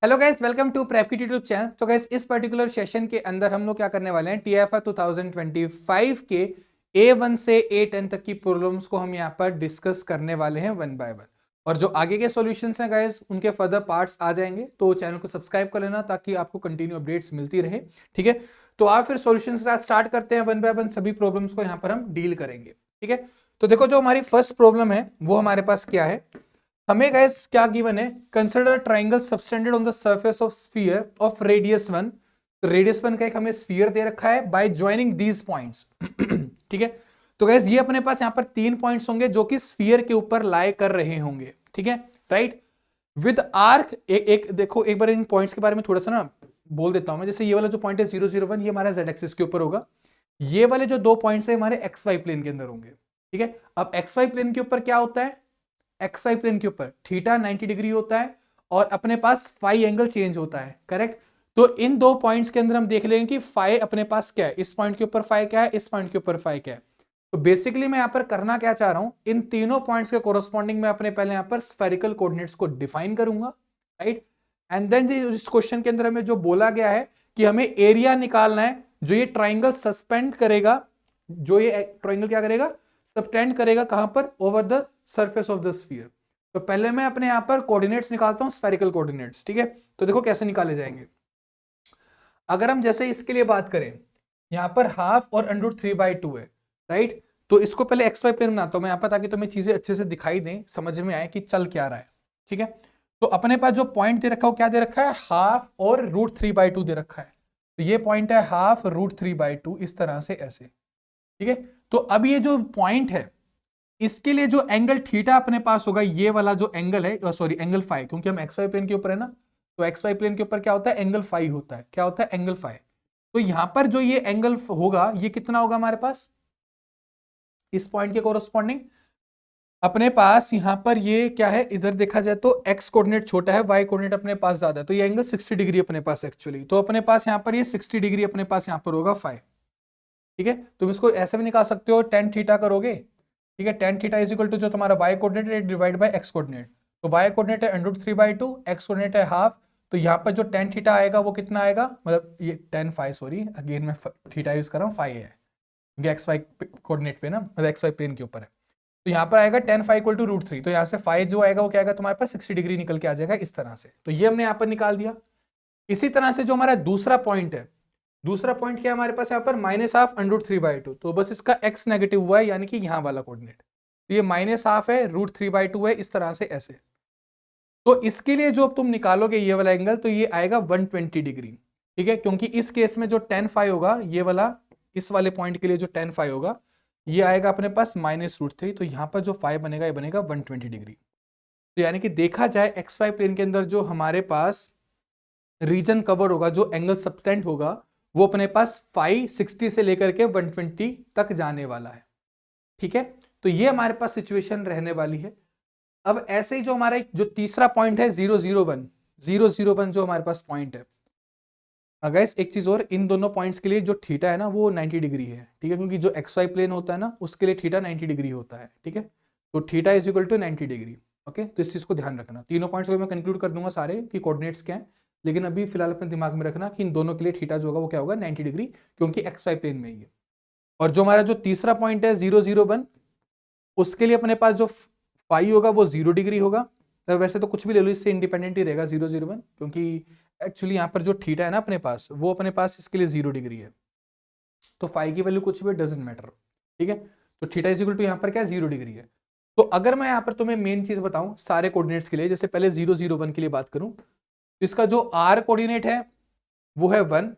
Hello guys, welcome to prep kit YouTube channel. तो guys, इस particular session के अंदर हम लोग क्या करने वाले हैं, TIFR 2025 के A1 से A10 तक की प्रॉब्लम्स को हम यहाँ पर डिस्कस करने वाले हैं वन बाय वन। और जो आगे के सॉल्यूशंस हैं गाइस, उनके फर्दर पार्ट्स आ जाएंगे, तो चैनल को सब्सक्राइब कर लेना ताकि आपको कंटिन्यू अपडेट्स मिलती रहे। ठीक है, तो आप फिर सॉल्यूशन के साथ स्टार्ट करते हैं। वन बाय वन सभी प्रॉब्लम्स को यहाँ पर हम डील करेंगे। ठीक है, तो देखो जो हमारी फर्स्ट प्रॉब्लम है वो हमारे पास क्या है। हमें गाइस क्या गिवन है, consider triangle subtended on the surface of sphere of radius 1। Radius 1 का एक हमें स्फीयर दे रखा है बाय ज्वाइनिंग दीज पॉइंट्स। ठीक है, तो गाइस ये अपने पास यहाँ पर 3 पॉइंट्स होंगे जो कि स्फीयर के ऊपर लाई कर रहे होंगे। ठीक है, राइट, विद आर्क। एक देखो, एक बार इन पॉइंट्स के बारे में थोड़ा सा ना बोल देता हूं मैं। जैसे ये वाला जो पॉइंट है 001, ये हमारा जेड एक्सिस के ऊपर होगा। ये वाले जो 2 पॉइंट्स है हमारे एक्स वाई प्लेन के अंदर होंगे। ठीक है, अब एक्स वाई प्लेन के ऊपर क्या होता है, एक्स वाई प्लेन के ऊपर थीटा 90 डिग्री होता है और अपने पास फाई एंगल चेंज होता है। करेक्ट, तो इन 2 पॉइंट्स के अंदर हम देख लेंगे कि फाई अपने पास क्या है, इस पॉइंट के ऊपर फाई क्या है, इस पॉइंट के ऊपर फाई क्या है। तो बेसिकली मैं यहां पर करना क्या चाह रहा हूं, इन तीनों पॉइंट्स के कोरस्पॉन्डिंग में अपने पहले यहां पर स्फेरिकल कोऑर्डिनेट्स को डिफाइन करूंगा। राइट, एंड देन इस क्वेश्चन के अंदर हमें जो बोला गया है कि हमें एरिया निकालना है जो ये ट्राइंगल सस्पेंड करेगा, जो ये ट्राइंगल क्या करेगा, सबटेंड करेगा कहां पर, over the surface of the sphere. तो पहले मैं अपने यहां पर कोऑर्डिनेट्स निकालता हूं, स्फेरिकल कोऑर्डिनेट्स। ठीक है, तो देखो कैसे निकाले जाएंगे। अगर हम जैसे इसके लिए बात करें, यहां पर हाफ और √3/2 है। राइट, तो इसको पहले एक्स वाई प्लेन बनाता हूं मैं यहां पर, ताकि तुम्हें चीजें अच्छे से दिखाई दें, समझ में आए कि चल क्या रहा है। ठीक है, तो अपने पास जो पॉइंट दे रखा है वो क्या दे रखा है, हाफ और √3/2 दे रखा है। तो ये पॉइंट है हाफ √3/2, इस तरह से ऐसे। ठीक है, तो अब ये जो पॉइंट है इसके लिए जो एंगल थीटा अपने पास होगा, ये वाला जो एंगल है, सॉरी एंगल फाई, क्योंकि हम एक्स वाई प्लेन के ऊपर है ना, तो एक्स वाई प्लेन के ऊपर क्या होता है, एंगल फाई होता है। क्या होता है, एंगल फाई। तो यहां पर जो ये एंगल होगा ये कितना होगा हमारे पास, इस पॉइंट के कोरस्पॉन्डिंग अपने पास यहां पर ये क्या है, इधर देखा जाए तो एक्स कोऑर्डिनेट छोटा है, वाई कोऑर्डिनेट अपने पास ज्यादा है, तो ये एंगल 60 डिग्री अपने पास एक्चुअली। तो अपने पास यहां पर ये 60 डिग्री अपने पास यहां पर होगा फाई। ठीक है, तुम इसको ऐसे भी निकाल सकते हो, टेन थीटा करोगे। ठीक है, tan theta is equal to जो तुम्हारा वाई कोऑर्डिनेट है डिवाइड बाय एक्स कोऑर्डिनेट। तो वाई कोऑर्डिनेट है √3/2, एक्स कोऑर्डिनेट है हाफ। तो यहाँ पर जो टेन थीटा आएगा वो कितना आएगा, मतलब ये टेन फाई, सॉरी अगेन मैं थीटा यूज कर रहा हूँ, फाई है एक्स वाई कोऑर्डिनेट पे ना, मतलब एक्स वाई प्लेन के ऊपर है। तो यहाँ पर आएगा टेन फाई इक्वल टू √3। तो यहाँ से फाई जो आएगा वो क्या आएगा तुम्हारे पास, 60 डिग्री निकल के आ जाएगा इस तरह से। तो ये हमने यहाँ पर निकाल दिया। इसी तरह से जो हमारा दूसरा पॉइंट है, दूसरा पॉइंट क्या है हमारे पास यहाँ पर, -हाफ √3/2। तो बस इसका x नेगेटिव हुआ है, यानी कि यहाँ वाला कोऑर्डिनेट। तो ये -हाफ है, √3/2 है, इस तरह से ऐसे। तो इसके लिए जो तुम निकालोगे ये वाला एंगल, तो ये आएगा 120 डिग्री। ठीक है, क्योंकि इस केस में जो tan फाई होगा, ये वाला इस वाले पॉइंट के लिए जो tan फाई होगा ये आएगा अपने पास -√3। तो यहाँ पर जो फाई बनेगा ये बनेगा 120 डिग्री। तो यानी कि देखा जाए एक्स वाई प्लेन के अंदर जो हमारे पास रीजन कवर होगा, जो एंगल सबटेंड होगा, वो अपने पास फाई 60 से लेकर के 120 तक जाने वाला है। ठीक है, तो ये हमारे पास सिचुएशन रहने वाली है। अब ऐसे ही जो हमारा जो तीसरा पॉइंट है 001 जो हमारे पास पॉइंट है, अगर एक चीज और, इन दोनों पॉइंट्स के लिए जो थीटा है ना वो 90 डिग्री है। ठीक है, क्योंकि जो एक्स वाई प्लेन होता है ना उसके लिए थीटा 90 डिग्री होता है। ठीक है, तो theta is equal to 90 degree. Okay, तो इस चीज को ध्यान रखना। तीनों पॉइंट्स को मैं कंक्लूड कर दूंगा सारे कि कोऑर्डिनेट्स क्या है, लेकिन अभी फिलहाल अपने दिमाग में रखना कि इन दोनों के लिए थीटा जो होगा वो क्या होगा, 90 डिग्री, क्योंकि एक्स वाई प्लेन में ही है। और जो हमारा जो तीसरा पॉइंट है 001, उसके लिए अपने पास जो फाई होगा वो 0 डिग्री होगा। तो वैसे तो कुछ भी ले लो, इससे इंडिपेंडेंट ही रहेगा 001, क्योंकि एक्चुअली यहाँ पर जो थीटा है ना अपने पास, वो अपने पास इसके लिए 0 डिग्री है। तो फाई की वैल्यू कुछ भी डजंट मैटर। ठीक है, तो थीटा इज इक्वल टू यहाँ पर क्या, 0 डिग्री है। तो अगर मैं यहाँ पर तुम्हें मेन चीज बताऊं सारे कोऑर्डिनेट्स के लिए, जैसे पहले 001 के लिए बात करूं, तो इसका जो आर कोऑर्डिनेट है वो है 1,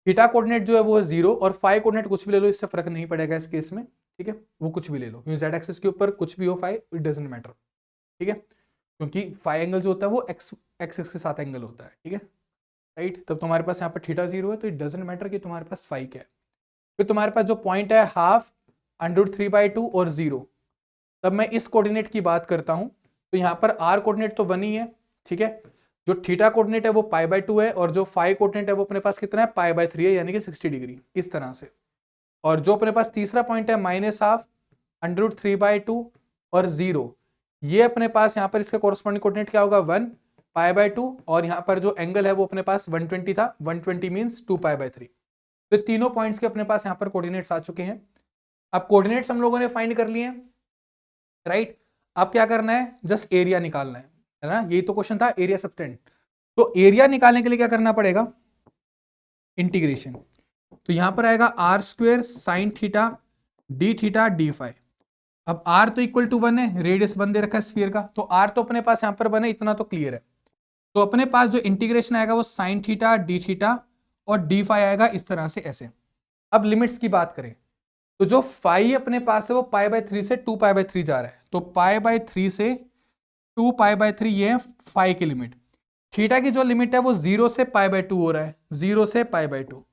थीटा कोऑर्डिनेट जो है वो है 0, और फाई कोऑर्डिनेट कुछ भी ले लो, इससे फर्क नहीं पड़ेगा इस केस में। ठीक है, वो कुछ भी ले लो, जेड एक्सिस के ऊपर कुछ भी हो फाई, इट डजंट मैटर। ठीक है, क्योंकि फाई एंगल जो होता है वो एक्स एक्सिस के साथ एंगल होता है। ठीक है, राइट, तब तुम्हारे पास यहाँ पर थीटा 0 है, तो इट डजंट मैटर कि तुम्हारे पास फाई क्या है। फिर तुम्हारे पास जो पॉइंट है हाफ, √3/2 और 0, तब मैं इस कोऑर्डिनेट की बात करता हूं, तो यहां पर आर कोऑर्डिनेट तो 1 ही है। ठीक है, जो थीटा कोऑर्डिनेट है वो π/2 है, और जो फाई कोऑर्डिनेट है वो अपने पास कितना है, π/3 है, यानी कि 60 डिग्री, इस तरह से। और जो अपने पास तीसरा पॉइंट है -हाफ, √3/2 और 0, ये अपने पास यहाँ पर इसका कोरस्पॉन्डिंग कोऑर्डिनेट क्या होगा, 1, π/2 और यहाँ पर जो एंगल है वो अपने पास 120 था, 120 मीन्स 2π/3। तो तीनों पॉइंट्स के अपने पास यहाँ पर कोऑर्डिनेट्स आ चुके हैं। अब कोऑर्डिनेट्स हम लोगों ने फाइंड कर लिए हैं, राइट। अब क्या करना है, जस्ट एरिया निकालना है ना, यही तो क्वेश्चन था, एरिया सबटेंड। तो एरिया निकालने के लिए क्या करना पड़ेगा, इंटीग्रेशन। तो यहां पर आएगा r² sin theta d theta d phi. अब r तो इक्वल टू 1 है, रेडियस 1 दे रखा है स्फीयर का, तो r तो अपने पास यहां पर 1 है, इतना तो क्लियर है। तो अपने पास जो इंटीग्रेशन आएगा वो sin थीटा d थीटा और d फाई आएगा इस तरह से ऐसे। अब लिमिट्स की बात करें तो जो फाई अपने पास है वो π/3 से 2π/3 जा रहा है, तो π/3 से 2π/3 ये है फाई की लिमिट। थीटा की जो लिमिट है वो 0 से π/2 हो रहा है, 0 से π/2।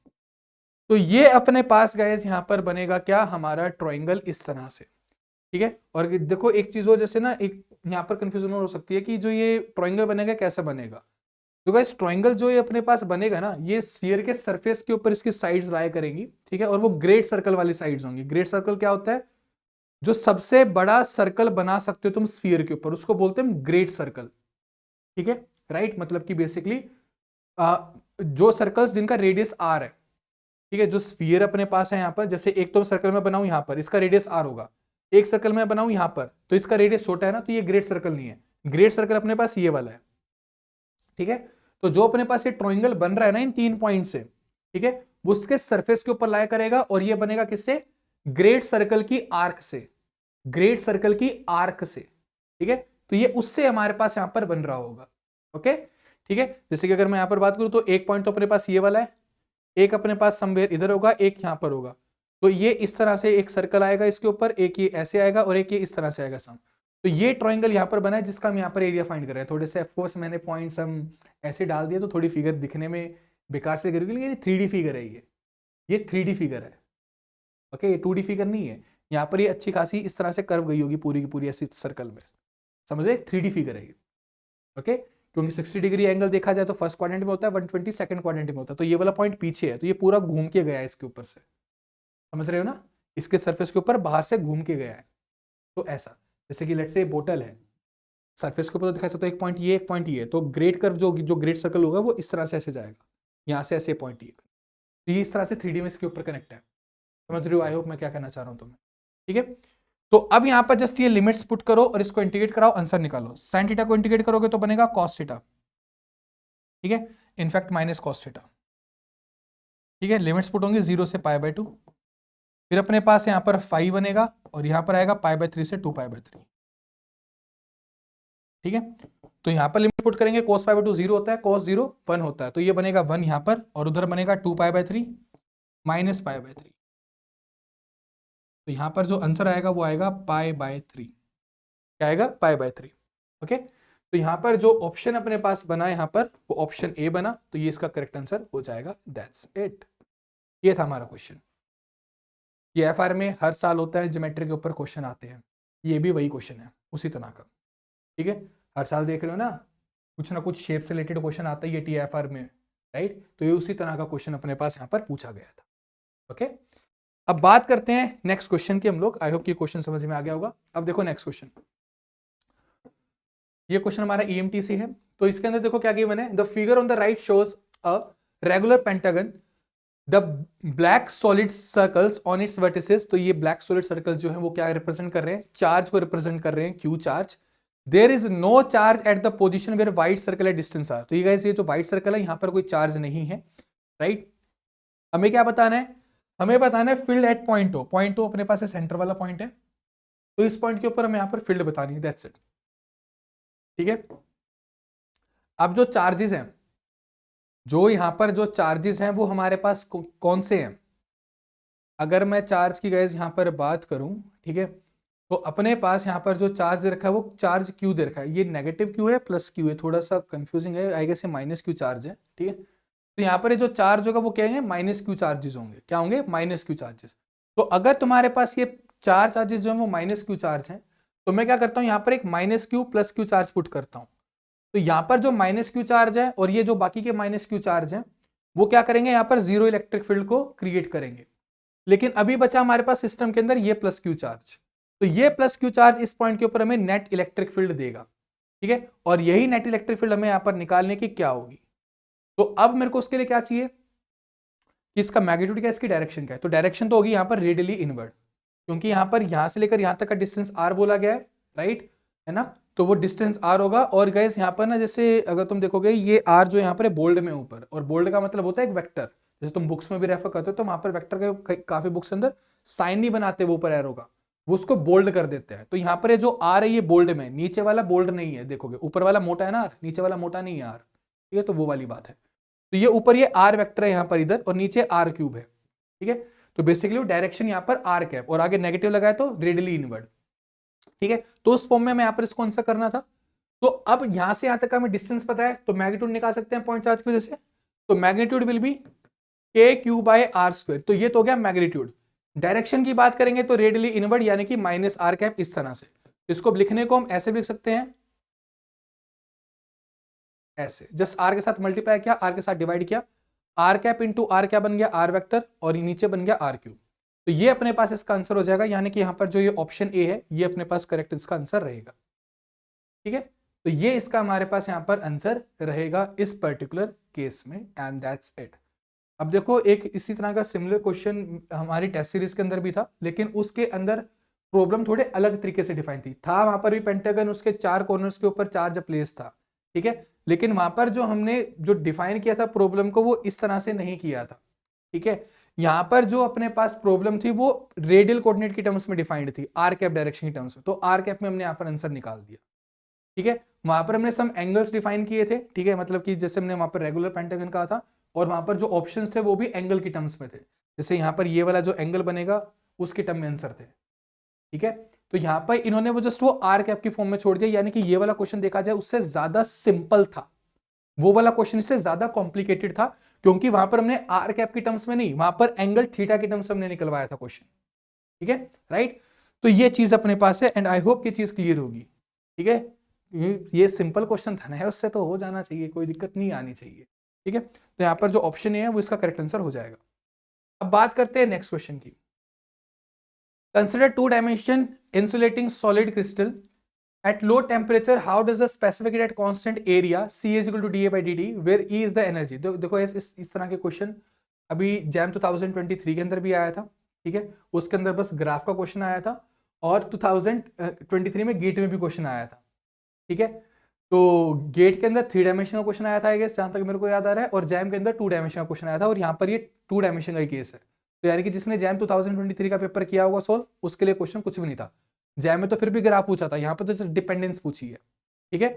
तो ये अपने पास गाइस यहां पर बनेगा क्या, हमारा ट्रायंगल इस तरह से, ठीक है। और देखो एक चीज हो, जैसे ना एक यहाँ पर कंफ्यूजन हो सकती है कि जो ये ट्रायंगल बनेगा कैसे बनेगा। तो गाइस ट्रायंगल जो ये अपने पास बनेगा ना, ये स्फीयर के सरफेस के ऊपर इसकी साइड्स लाया करेंगी, ठीक है, और वो ग्रेट सर्कल वाली साइड्स होंगी। ग्रेट सर्कल क्या होता है, जो सबसे बड़ा सर्कल बना सकते हो तुम स्फीयर के ऊपर, उसको बोलते हैं ग्रेट सर्कल, ठीक है, राइट। मतलब कि बेसिकली जो सर्कल्स जिनका रेडियस आर है, ठीक है, जो स्फीयर अपने पास है यहाँ पर, जैसे एक तो सर्कल में बनाऊं यहाँ पर, इसका रेडियस आर होगा, एक सर्कल में बनाऊं यहाँ पर तो इसका रेडियस छोटा है ना, तो ये ग्रेट सर्कल नहीं है। ग्रेट सर्कल अपने पास ये वाला है, ठीक है। तो जो अपने पास ये ट्रायंगल बन रहा है ना इन 3 पॉइंट से, ठीक है, वो उसके सरफेस के ऊपर लाया करेगा और ये बनेगा किससे, ग्रेट सर्कल की आर्क से, ग्रेट सर्कल की आर्क से, ठीक है। तो ये उससे हमारे पास यहां पर बन रहा होगा, ओके, ठीक है। जैसे कि अगर मैं यहां पर बात करूं तो एक पॉइंट तो अपने पास ये वाला है, एक अपने पास समवेयर इधर होगा, एक यहां पर होगा। तो ये इस तरह से एक सर्कल आएगा इसके ऊपर, एक ये ऐसे आएगा और एक ये इस तरह से आएगा सम। तो ये ट्रायंगल यहाँ पर बना है जिसका हम यहाँ पर एरिया फाइंड कर रहे हैं। थोड़े से ऑफकोर्स मैंने पॉइंट्स हम ऐसे डाल दिए तो थोड़ी फिगर दिखने में बेकार से गिर गई, लेकिन ये 3D फिगर है, ये 3D फिगर है, ओके, ये 2D फिगर नहीं है। यहाँ पर ये अच्छी खासी इस तरह से कर्व गई होगी पूरी की पूरी ऐसी सर्कल में, समझ रहे, 3D फिगर है ये, ओके। क्योंकि 60 डिग्री एंगल देखा जाए तो फर्स्ट क्वाड्रेंट में होता है, 120 सेकंड क्वाड्रेंट में होता है। तो ये वाला पॉइंट पीछे है, तो ये पूरा घूम के गया है इसके ऊपर से, समझ रहे हो ना, इसके सरफेस के ऊपर बाहर से घूम के गया है। तो ऐसा, जैसे कि लेट्स से बोतल है, सरफेस के ऊपर तो दिखा सकते हो एक पॉइंट ये, एक पॉइंट ये, तो ग्रेट कर्व जो ग्रेट सर्कल होगा वो इस तरह से ऐसे जाएगा, यहाँ से ऐसे पॉइंट ये, तो ये इस तरह से 3D में इसके ऊपर कनेक्ट है, समझ रहे हो। आई होप मैं क्या कहना चाह रहा हूँ तुम्हें, ठीक है। तो अब यहाँ पर जस्ट ये लिमिट्स पुट करो और इसको इंटीग्रेट कराओ, आंसर निकालो। साइन थीटा को इंटीग्रेट करोगे तो बनेगा कॉस थीटा, ठीक है, इनफैक्ट माइनस कॉस थीटा, ठीक है। लिमिट्स पुट होंगे 0 से π/2, फिर अपने पास यहाँ पर फाई बनेगा और यहाँ पर आएगा π/3 से 2π/3, ठीक है। तो यहाँ पर लिमिट पुट करेंगे, cos π/2 0 होता है, cos 0 1 होता है, तो ये बनेगा 1 यहाँ पर और उधर बनेगा 2π/3 माइनस π/3। तो यहाँ पर जो आंसर आएगा वो आएगा π/3, क्या आएगा, π/3, ओके। तो यहाँ पर जो ऑप्शन अपने पास बना यहाँ पर वो ऑप्शन ए बना, तो ये इसका करेक्ट आंसर हो जाएगा, दैट्स इट। ये था हमारा क्वेश्चन। ये FR में हर साल होता है, ज्योमेट्री के ऊपर क्वेश्चन आते हैं, ये भी वही क्वेश्चन है उसी तरह का, ठीक है। हर साल देख रहे हो ना, कुछ ना कुछ शेप से रिलेटेड क्वेश्चन आता है ये TFR में, राइट। तो ये उसी तरह का क्वेश्चन अपने पास यहाँ पर पूछा गया था, ओके। अब बात करते हैं नेक्स्ट क्वेश्चन की हम लोग। आई होप कि क्वेश्चन समझ में आ गया होगा। अब देखो नेक्स्ट क्वेश्चन, ये क्वेश्चन हमारा EMT से है। तो इसके अंदर देखो क्या गिवन है, the figure on the right shows a regular pentagon, the black solid circles on it's vertices. तो ये ब्लैक सॉलिड सर्कल जो है वो क्या रिप्रेजेंट कर रहे हैं, चार्ज को रिप्रेजेंट कर रहे हैं, Q charge. There is no charge at the position where white circle at distance R. तो ये गाइस, ये जो व्हाइट सर्कल है यहाँ पर कोई चार्ज नहीं है, राइट। हमें क्या बताना है, हमें बताना है field at point O. Point O अपने पास है सेंटर वाला पॉइंट है, तो इस पॉइंट के ऊपर हमें यहाँ पर फील्ड बतानी है, दैट्स इट, ठीक है। अब जो चार्जेस हैं, जो यहाँ पर जो चार्जेस हैं वो हमारे पास कौन से हैं। अगर मैं चार्ज की गाइस यहाँ पर बात करूं, ठीक है, तो अपने पास यहाँ पर जो चार्ज दे रखा है वो चार्ज क्यू दे रखा है। ये नेगेटिव क्यू है प्लस क्यू है, थोड़ा सा कंफ्यूजिंग है, आई गेस ये माइनस क्यू चार्ज है, ठीक है। तो यहाँ पर जो चार्ज होगा वो क्या होंगे, माइनस क्यू चार्जेस होंगे, क्या होंगे, माइनस क्यू चार्जेस। तो अगर तुम्हारे पास ये 4 चार्जेस जो है वो माइनस क्यू चार्ज हैं, तो मैं क्या करता हूँ, यहाँ पर एक minus Q plus Q charge put करता हूँ। तो यहाँ पर जो माइनस क्यू चार्ज है और ये जो बाकी के माइनस क्यू चार्ज हैं वो क्या करेंगे, यहाँ पर जीरो इलेक्ट्रिक फील्ड को क्रिएट करेंगे। लेकिन अभी बचा हमारे पास सिस्टम के अंदर ये प्लस क्यू चार्ज, तो ये प्लस क्यू चार्ज इस पॉइंट के ऊपर हमें नेट इलेक्ट्रिक फील्ड देगा, ठीक है, और यही नेट इलेक्ट्रिक फील्ड हमें यहाँ पर निकालने की क्या होगी। तो अब मेरे को उसके लिए क्या चाहिए कि इसका मैग्नीट्यूड क्या है, इसकी डायरेक्शन क्या है। तो डायरेक्शन तो होगी यहाँ पर रेडियली इनवर्ड, क्योंकि यहाँ पर यहाँ से लेकर यहाँ तक का डिस्टेंस r बोला गया है, राइट, है ना। तो वो डिस्टेंस r होगा। और गाइस यहाँ पर ना, जैसे अगर तुम देखोगे ये r जो यहाँ पर है बोल्ड में ऊपर, और बोल्ड का मतलब होता है एक वेक्टर, जैसे तुम बुक्स में भी रेफर करते हो तो वहां पर वेक्टर के काफी बुक्स के अंदर साइन नहीं बनाते वो ऊपर एरो का, वो उसको बोल्ड कर देते हैं। तो यहाँ पर जो r है ये बोल्ड में, नीचे वाला बोल्ड नहीं है, देखोगे ऊपर वाला मोटा है ना r, नीचे वाला मोटा नहीं है r, ठीक है, तो वो वाली बात है। तो ये ऊपर ये r वेक्टर है यहाँ पर इधर, और नीचे r क्यूब है, ठीक है। तो बेसिकली डायरेक्शन यहाँ पर r कैप, और आगे नेगेटिव लगाया तो रेडियली इनवर्ड, ठीक है। तो उस फॉर्म में हमें यहाँ पर इसको आंसर करना था। तो अब यहां से यहां तक का हमें डिस्टेंस पता है, तो मैग्नीट्यूड निकाल सकते हैं पॉइंट चार्ज की वजह से। तो magnitude will be k Q by R square. तो ये तो हो गया मैग्नीट्यूड। डायरेक्शन की बात करेंगे तो रेडियली इनवर्ड यानी कि माइनस आर कैप, इस तरह से। इसको लिखने को हम ऐसे भी लिख सकते हैं, ऐसे, जस्ट आर के साथ मल्टीप्लाई किया, आर के साथ डिवाइड किया, आर कैप इंटू आर क्या बन गया, आर वेक्टर, और नीचे बन गया आर क्यूब। तो ये अपने पास इसका आंसर हो जाएगा, यानी कि यहाँ पर जो ये ऑप्शन ए है ये अपने पास करेक्ट इसका आंसर रहेगा, ठीक है। तो ये इसका हमारे पास यहाँ पर आंसर रहेगा इस पर्टिकुलर केस में, एंड दैट्स इट। अब देखो एक इसी तरह का सिमिलर क्वेश्चन हमारी टेस्ट सीरीज के अंदर भी था, लेकिन उसके अंदर प्रॉब्लम थोड़े अलग तरीके से डिफाइन थी। था वहां पर भी पेंटागन, उसके 4 कॉर्नर्स के ऊपर 4 प्लेस था, ठीक है, लेकिन वहां पर जो हमने जो डिफाइन किया था प्रॉब्लम को, वो इस तरह से नहीं किया था, ठीक है। यहां पर जो अपने पास प्रॉब्लम थी वो रेडियल कोऑर्डिनेट की टर्म्स में डिफाइंड थी, आर कैप डायरेक्शन की टर्म्स में। तो आर कैप में हमने यहाँ पर आंसर निकाल दिया, ठीक है। वहां पर हमने सम एंगल्स डिफाइन किए थे, ठीक है, मतलब कि जैसे हमने वहां पर रेगुलर पेंटागन कहा था, और वहां पर जो ऑप्शंस थे वो भी एंगल की टर्म्स में थे। जैसे यहाँ पर ये वाला जो एंगल बनेगा उसके टर्म में आंसर थे, ठीक है। तो यहाँ पर इन्होंने वो जस्ट वो आर कैप की फॉर्म में छोड़ दिया, यानी कि ये वाला क्वेश्चन देखा जाए उससे ज्यादा सिंपल था, वो वाला क्वेश्चन इससे ज्यादा कॉम्प्लिकेटेड था, क्योंकि वहां पर हमने आर कैप की टर्म्स में नहीं, वहां पर एंगल थीटा की टर्म्स में हमने निकलवाया था क्वेश्चन, ठीक है, राइट। तो ये चीज अपने पास है, एंड आई होप ये चीज क्लियर होगी, ठीक है। ये सिंपल क्वेश्चन था ना, उससे तो हो जाना चाहिए, कोई दिक्कत नहीं आनी चाहिए, ठीक है। तो यहाँ पर जो ऑप्शन है वो इसका करेक्ट आंसर हो जाएगा। अब बात करते हैं नेक्स्ट क्वेश्चन की। Consider 2 dimension insulating solid crystal at low temperature how does the specific at constant area C is equal to dA by dt where E is the energy। देखो इस तरह के क्वेश्चन अभी जैम 2023 के अंदर भी आया था, ठीक है, उसके अंदर बस ग्राफ का क्वेश्चन आया था, और 2023 में गेट में भी क्वेश्चन आया था, ठीक है। तो गेट के अंदर 3 डायमेंशन का क्वेश्चन आया था आई गेस, जहां तक मेरे को याद आ रहा है, और जैम के अंदर 2 डायमेंशन का क्वेश्चन आया था, और यहाँ पर ये 2 डायमेंशन का ही केस है। तो यानी कि जिसने जैम 2023 का पेपर किया होगा सोल्व, उसके लिए क्वेश्चन कुछ भी नहीं था। जैम में तो फिर भी ग्राफ पूछा था, यहाँ पर तो डिपेंडेंस पूछी है, ठीक है।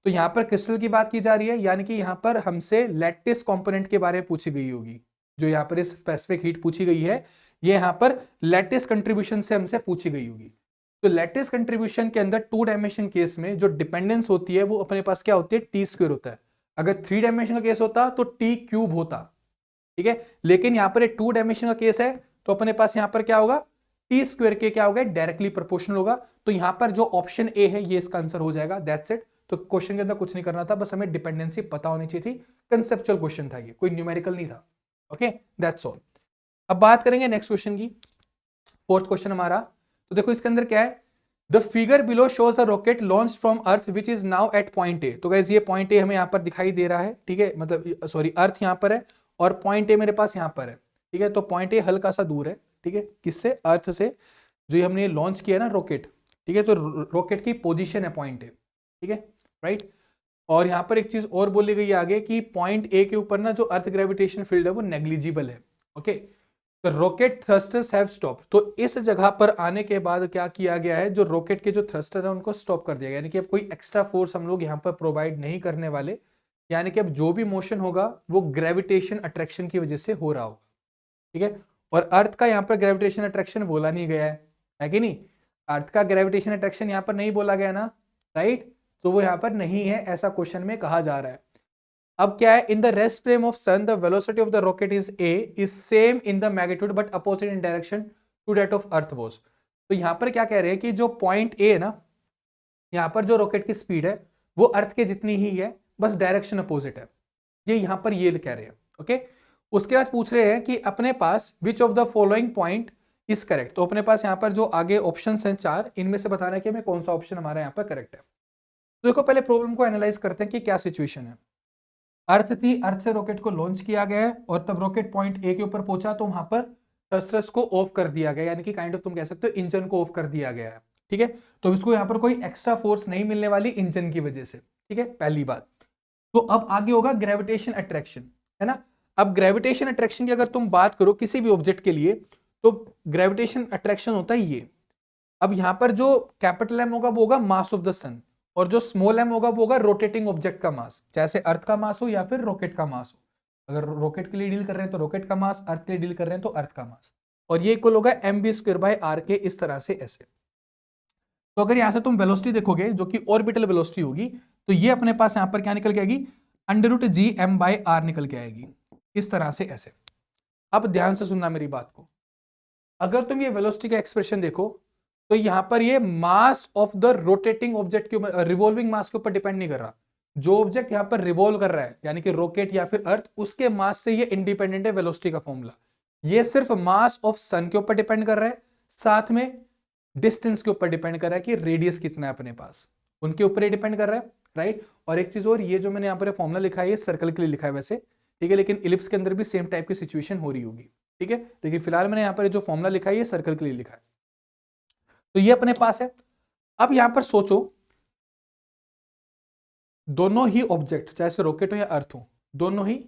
तो यहाँ पर क्रिस्टल की बात की जा रही है, यानी कि यहाँ पर हमसे लैटिस कंपोनेंट के बारे में पूछी गई होगी। जो यहाँ पर स्पेसिफिक हीट पूछी गई है, ये यहाँ पर लैटिस कंट्रीब्यूशन से हमसे पूछी गई होगी। तो लैटिस कंट्रीब्यूशन के अंदर 2 डायमेंशन केस में जो डिपेंडेंस होती है वो अपने पास क्या होती है, टी स्क्वायर होता है। अगर 3 डायमेंशन का केस होता तो टी क्यूब होता, ठीक है। लेकिन यहाँ पर 2 डायमेंशन का केस है, तो अपने पास यहाँ पर क्या होगा, टी स्क्वायर के क्या होगा, डायरेक्टली प्रोपोर्शनल होगा। तो यहां पर जो ऑप्शन ए है ये इसका आंसर हो जाएगा, दैट्स इट। तो क्वेश्चन के अंदर कुछ नहीं करना था, बस हमें डिपेंडेंसी पता होनी चाहिए थी। कंसेप्चुअल क्वेश्चन था ये, कोई न्यूमेरिकल नहीं था, ओके, दैट्स ऑल। अब बात करेंगे नेक्स्ट क्वेश्चन की, 4th क्वेश्चन हमारा। तो देखो इसके अंदर क्या है, the figure below shows a rocket launch from earth which is now at point A. तो गाइस ये पॉइंट ए हमें यहाँ पर दिखाई दे रहा है, ठीक है, मतलब सॉरी अर्थ यहाँ पर है और पॉइंट ए मेरे पास यहाँ पर है, ठीक है। तो पॉइंट ए हल्का सा दूर है, ठीक है, किससे, अर्थ से। जो हमने लॉन्च किया ना रॉकेट, ठीक है, तो रॉकेट की पोजीशन है पॉइंट ए, ठीक है, राइट। और यहाँ पर एक चीज और बोली गई है आगे कि पॉइंट ए के ऊपर ना जो अर्थ ग्रेविटेशन फील्ड है वो नेग्लिजिबल है, ओके। तो रॉकेट थ्रस्टर्स हैव स्टॉप। तो इस जगह पर आने के बाद क्या किया गया है, जो रॉकेट के जो थ्रस्टर है उनको स्टॉप कर दिया गया, यानी कि अब कोई एक्स्ट्रा फोर्स हम लोग यहाँ पर प्रोवाइड नहीं करने वाले, यानी कि अब जो भी मोशन होगा वो ग्रेविटेशन अट्रैक्शन की वजह से हो रहा होगा, ठीक है। और अर्थ का यहाँ पर ग्रेविटेशन अट्रैक्शन बोला नहीं गया है कि नहीं, अर्थ का ग्रेविटेशन अट्रैक्शन यहाँ पर नहीं बोला गया ना, राइट। तो वो यहाँ पर नहीं है, ऐसा क्वेश्चन में कहा जा रहा है। अब क्या है, in the rest frame of sun the velocity of the rocket is a is same in the magnitude but opposite in direction to that of earth was. तो यहाँ पर क्या कह रहे हैं कि जो पॉइंट ए है ना, यहाँ पर जो रॉकेट की स्पीड है वो अर्थ के जितनी ही है, बस डायरेक्शन अपोजिट है, ये यहाँ पर ये कह रहे हैं, ओके। उसके बाद पूछ रहे हैं कि अपने पास which of the following point is correct. तो अपने पास यहाँ पर जो आगे ऑप्शंस हैं 4, इनमें से बताना है कि हमें कौन सा ऑप्शन हमारा यहाँ पर करेक्ट है। तो देखो पहले प्रॉब्लम को एनालाइज करते हैं कि क्या सिचुएशन है। अर्थ थी, अर्थ से रॉकेट को लॉन्च किया गया है और तब रॉकेट पॉइंट ए के ऊपर पहुंचा तो वहां पर थ्रस्टर्स को ऑफ कर दिया गया, यानी कि काइंड ऑफ तुम कह सकते हो इंजन को ऑफ कर दिया गया है। ठीक है, तो इसको यहां पर कोई एक्स्ट्रा फोर्स नहीं मिलने वाली इंजन की वजह से। ठीक है, पहली बात। तो अब आगे होगा ग्रेविटेशन अट्रैक्शन, है ना। अब ग्रेविटेशन अट्रैक्शन की अगर तुम बात करो किसी भी ऑब्जेक्ट के लिए, तो ग्रेविटेशन अट्रैक्शन होता है ये। अब यहां पर जो कैपिटल एम होगा वो होगा मास ऑफ द सन, और जो स्मॉल एम होगा वो होगा रोटेटिंग ऑब्जेक्ट का मास, जैसे अर्थ का मास हो या फिर रॉकेट का मास हो। अगर रॉकेट के लिए डील कर रहे हैं तो रॉकेट का मास, अर्थ के लिए डील कर रहे हैं तो अर्थ का मास, और ये इक्वल होगा mv²/r के, इस तरह से ऐसे। तो अगर यहां से तुम वेलोसिटी देखोगे जो कि ऑर्बिटल वेलोसिटी होगी, तो ये अपने पास यहां पर क्या निकल के आएगी, √gm/r निकल के आएगी, इस तरह से ऐसे। अब ध्यान से सुनना मेरी बात को, अगर तुम ये वेलोसिटी का एक्सप्रेशन देखो तो यहां पर ये mass of the rotating object के ऊपर, रिवॉल्विंग मास के ऊपर डिपेंड नहीं कर रहा। जो ऑब्जेक्ट यहां पर रिवॉल्व कर रहा है यानी कि रॉकेट या फिर अर्थ, उसके मास से ये इंडिपेंडेंट है वेलोसिटी का फॉर्मूला। ये सिर्फ मास ऑफ सन के ऊपर डिपेंड कर रहा है, साथ में डिस्टेंस के ऊपर डिपेंड कर रहा है कि रेडियस कितना है अपने पास, उनके ऊपर ही डिपेंड कर रहा है, राइट। और एक चीज और, ये जो मैंने यहाँ पर फॉर्मूला लिखा है ये सर्कल के लिए लिखा है वैसे, ठीक है, लेकिन इलिप्स के अंदर भी सेम टाइप की सिचुएशन हो रही होगी। ठीक है, लेकिन फिलहाल मैंने यहाँ पर जो फॉर्मूला लिखा है ये सर्कल के लिए लिखा है, तो ये अपने पास है। अब यहां पर सोचो, दोनों ही ऑब्जेक्ट चाहे रॉकेट हो या अर्थ हो, दोनों ही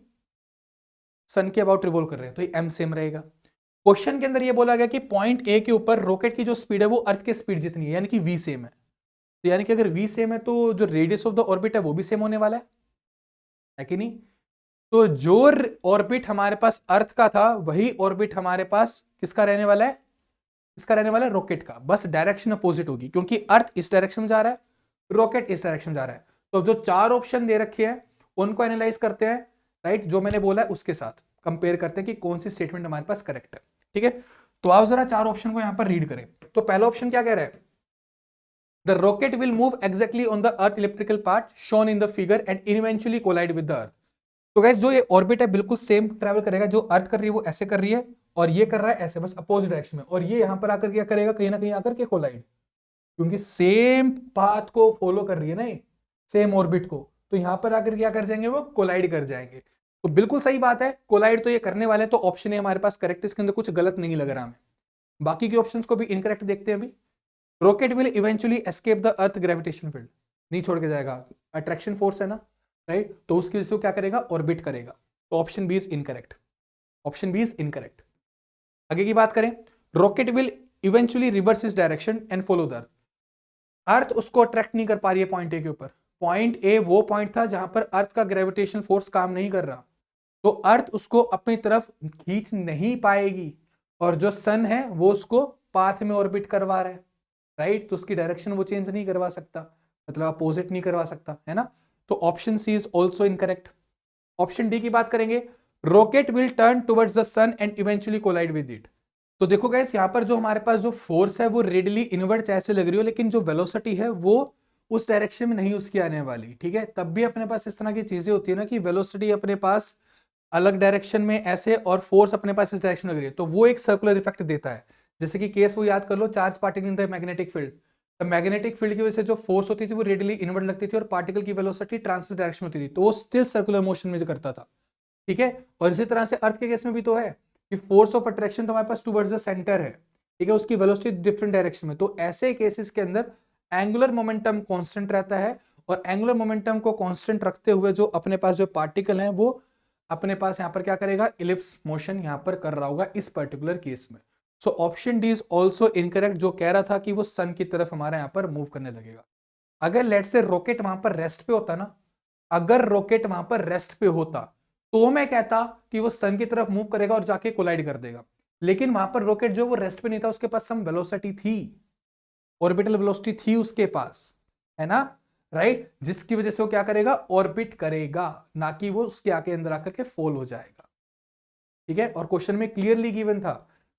सन के अबाउट रिवॉल्व कर रहे हैं, तो ये m सेम रहेगा। क्वेश्चन के अंदर ये बोला गया कि पॉइंट ए के ऊपर रॉकेट की जो स्पीड है वो अर्थ के स्पीड जितनी है, यानी कि v सेम है। तो यानी कि अगर v सेम है तो जो रेडियस ऑफ द ऑर्बिट है वो भी सेम होने वाला है कि नहीं। तो जो ऑर्बिट हमारे पास अर्थ का था वही ऑर्बिट हमारे पास किसका रहने वाला है, इसका रहने वाला है रॉकेट का, बस डायरेक्शन अपोजिट होगी, क्योंकि अर्थ इस डायरेक्शन में जा रहा है, रॉकेट इस डायरेक्शन में जा रहा है। तो जो चार ऑप्शन दे रखे हैं उनको एनालाइज करते हैं, राइट, जो मैंने बोला है उसके साथ कंपेयर करते हैं कि कौन सी स्टेटमेंट हमारे पास करेक्ट है। ठीक है, तो आप जरा चार ऑप्शन को यहां पर रीड करें। तो पहला ऑप्शन क्या कह रहा है, the rocket will move exactly on the earth elliptical part shown in the figure and eventually collide with the earth. तो गाइस जो ये ऑर्बिट है बिल्कुल सेम ट्रैवल करेगा, जो अर्थ कर रही है वो ऐसे कर रही है और ये कर रहा है ऐसे, बस अपोजिट डायरेक्शन में, और ये यहां पर आकर क्या करेगा, कहीं ना कहीं आकर के कोलाइड, क्योंकि सेम पाथ को फॉलो कर रही है ना, सेम ऑर्बिट को, तो यहां पर आकर क्या कर जाएंगे, वो कोलाइड कर जाएंगे। तो बिल्कुल सही बात है, कोलाइड तो ये करने वाले हैं, तो ऑप्शन है हमारे पास करेक्ट, इसके अंदर कुछ गलत नहीं लग रहा हमें। बाकी के ऑप्शंस को भी इनकरेक्ट देखते हैं अभी। Rocket will eventually escape the earth gravitation field, नहीं छोड़ के जाएगा, अट्रैक्शन फोर्स है ना, राइट, तो उसकी वजह से क्या करेगा, ऑर्बिट करेगा। तो option B is incorrect, option B is incorrect. आगे की बात करें, रॉकेट विल इवेंचुअली रिवर्स इस direction and follow the earth. Earth उसको अट्रैक्ट नहीं कर पा रही है पॉइंट ए के ऊपर, पॉइंट ए वो पॉइंट था जहां पर अर्थ का ग्रेविटेशन फोर्स काम नहीं कर रहा, तो अर्थ उसको अपनी तरफ खींच नहीं पाएगी, और जो सन है वो उसको पाथ में ऑर्बिट करवा रहा है, राइट, तो उसकी डायरेक्शन वो चेंज नहीं करवा सकता, मतलब अपोजिट नहीं करवा सकता, है ना। तो option C is also incorrect. Option D की बात करेंगे, rocket will turn towards the sun and eventually collide with it. तो देखो गाइस यहाँ पर जो हमारे पास जो फोर्स है वो रेडिली इनवर्ट ऐसे लग रही हो, लेकिन जो वेलोसिटी है वो उस डायरेक्शन में नहीं उसकी आने वाली। ठीक है, तब भी अपने पास इस तरह की चीजें होती है ना कि वेलोसिटी अपने पास अलग डायरेक्शन में ऐसे और फोर्स अपने पास इस डायरेक्शन में लग रही है, तो वो एक सर्कुलर इफेक्ट देता है। जैसे कि केस वो याद कर लो, charge particle in the magnetic field, तो मैग्नेटिक फील्ड की वजह से जो फोर्स होती थी वो रेडिली इनवर्ट लगती थी और पार्टिकल की वेलोसिटी ट्रांसवर्स डायरेक्शन में होती थी, तो वो स्टिल सर्कुलर मोशन में जो करता था। ठीक है, और इसी तरह से अर्थ के केस में भी तो है कि फोर्स ऑफ अट्रैक्शन तो हमारे पास टुवर्ड्स द सेंटर है, ठीक है, उसकी वेलोसिटी डिफरेंट डायरेक्शन में, तो ऐसे केसेस के अंदर एंगुलर मोमेंटम कांस्टेंट रहता है, और एंगुलर मोमेंटम को कांस्टेंट रखते हुए जो अपने पास जो पार्टिकल है वो अपने पास यहाँ पर क्या करेगा, इलिप्स मोशन यहाँ पर कर रहा होगा इस पर्टिकुलर केस में। So option D is also incorrect, जो कह रहा था कि वो सन की तरफ हमारे यहाँ पर मूव करने लगेगा। अगर लेट से रॉकेट वहां पर रेस्ट पे होता ना, अगर रॉकेट वहां पर रेस्ट पे होता तो मैं कहता कि वो सन की तरफ मूव करेगा और जाके कोलाइड कर देगा, लेकिन वहां पर रॉकेट जो वो रेस्ट पे नहीं था, उसके पास सम वेलोसिटी थी, ऑर्बिटल वेलोसिटी थी उसके पास, है ना, राइट, जिसकी वजह से वो क्या करेगा, ऑर्बिट करेगा, ना कि वो उसके आके अंदर आकर के फॉल हो जाएगा। ठीक है, और क्वेश्चन में क्लियरली गिवन था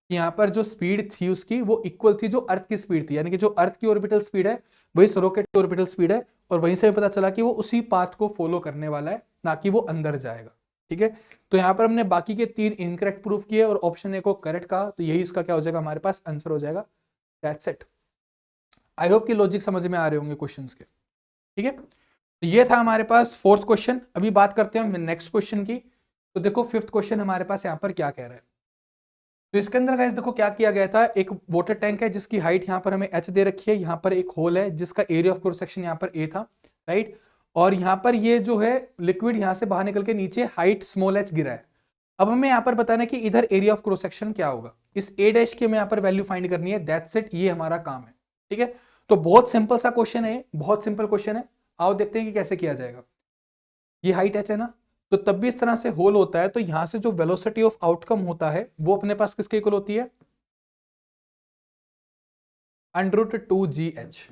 कि यहां पर जो स्पीड थी उसकी वो इक्वल थी जो अर्थ की स्पीड थी, यानी कि जो अर्थ की ऑर्बिटल स्पीड है वही रॉकेट की ऑर्बिटल स्पीड है, और वहीं से पता चला कि वो उसी पाथ को फॉलो करने वाला है, ना कि वो अंदर जाएगा। ठीक है, तो यहां पर हमने बाकी के 3 इनकरेक्ट प्रूफ किए और ऑप्शन ए को करेक्ट कहा, तो यही इसका क्या हो जाएगा, हमारे पास आंसर हो जाएगा। That's it. आई होप कि लॉजिक समझ में आ रहे होंगे क्वेश्चंस के। ठीक है, तो ये था हमारे पास फोर्थ क्वेश्चन। अभी बात करते हैं नेक्स्ट क्वेश्चन की। तो देखो फिफ्थ क्वेश्चन हमारे पास यहाँ पर क्या कह रहा है। तो इसके अंदर गाइस देखो क्या किया गया था, एक वाटर टैंक है जिसकी हाइट यहाँ पर हमें h दे रखी है, यहाँ पर एक होल है जिसका एरिया ऑफ क्रॉस सेक्शन यहाँ पर a था, राइट। और यहाँ पर ये जो है लिक्विड यहाँ से बाहर निकल के नीचे हाइट स्मॉल h गिरा है। अब हमें यहाँ पर बताना है कि इधर एरिया ऑफ क्रॉस सेक्शन क्या होगा, इस a डैश की हमें यहाँ पर वैल्यू फाइंड करनी है। दैट्स इट, ये हमारा काम है। ठीक है, तो बहुत सिंपल सा क्वेश्चन है, बहुत सिंपल क्वेश्चन है। आओ देखते हैं कि कैसे किया जाएगा। ये हाइट h है ना, तो तब भी इस तरह से होल होता है, तो यहां से जो वेलोसिटी ऑफ आउटकम होता है वो अपने पास किसके इक्वल होती है, √2gh।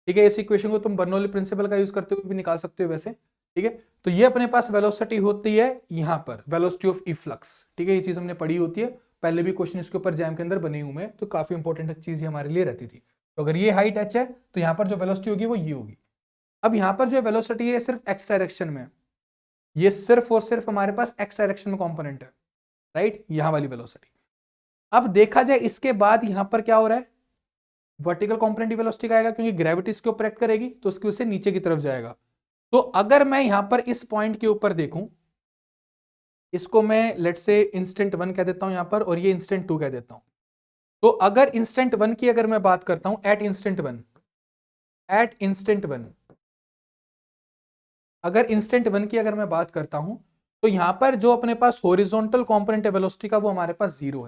ठीक है, इस इक्वेशन को तुम बर्नौली प्रिंसिपल का यूज करते हुए भी निकाल सकते हो वैसे। ठीक है, तो ये अपने पास वेलोसिटी होती है यहां पर, वेलोसिटी ऑफ इफ्लक्स। ठीक है, ये चीज हमने पढ़ी होती है पहले भी, क्वेश्चन इसके ऊपर जैम के अंदर बने हुए हैं, तो काफी इंपॉर्टेंट चीज हमारे लिए रहती थी। तो अगर ये हाइट h है तो यहाँ पर जो वेलोसिटी होगी वो ये होगी। अब यहाँ पर जो वेलोसिटी है सिर्फ x डायरेक्शन में, ये सिर्फ और सिर्फ हमारे पास x डायरेक्शन में कंपोनेंट है, राइट, यहां वाली वेलोसिटी। अब देखा जाए इसके बाद यहां पर क्या हो रहा है, वर्टिकल कंपोनेंट वेलोसिटी का आएगा, क्योंकि ग्रेविटी इसके ऊपर एक्ट करेगी तो उसकी वजह से नीचे की तरफ जाएगा। तो अगर मैं यहां पर इस पॉइंट के ऊपर देखूं, इसको मैं लेट्स से इंस्टेंट 1 कह देता हूं यहां पर, और ये इंस्टेंट 2 कह देता हूं। तो अगर इंस्टेंट 1 की अगर मैं बात करता हूं, एट इंस्टेंट 1 अगर इंस्टेंट 1 की अगर मैं बात करता हूं, तो यहां पर जो अपने पास हॉरिजॉन्टल कंपोनेंट है वेलोसिटी का वो हमारे पास 0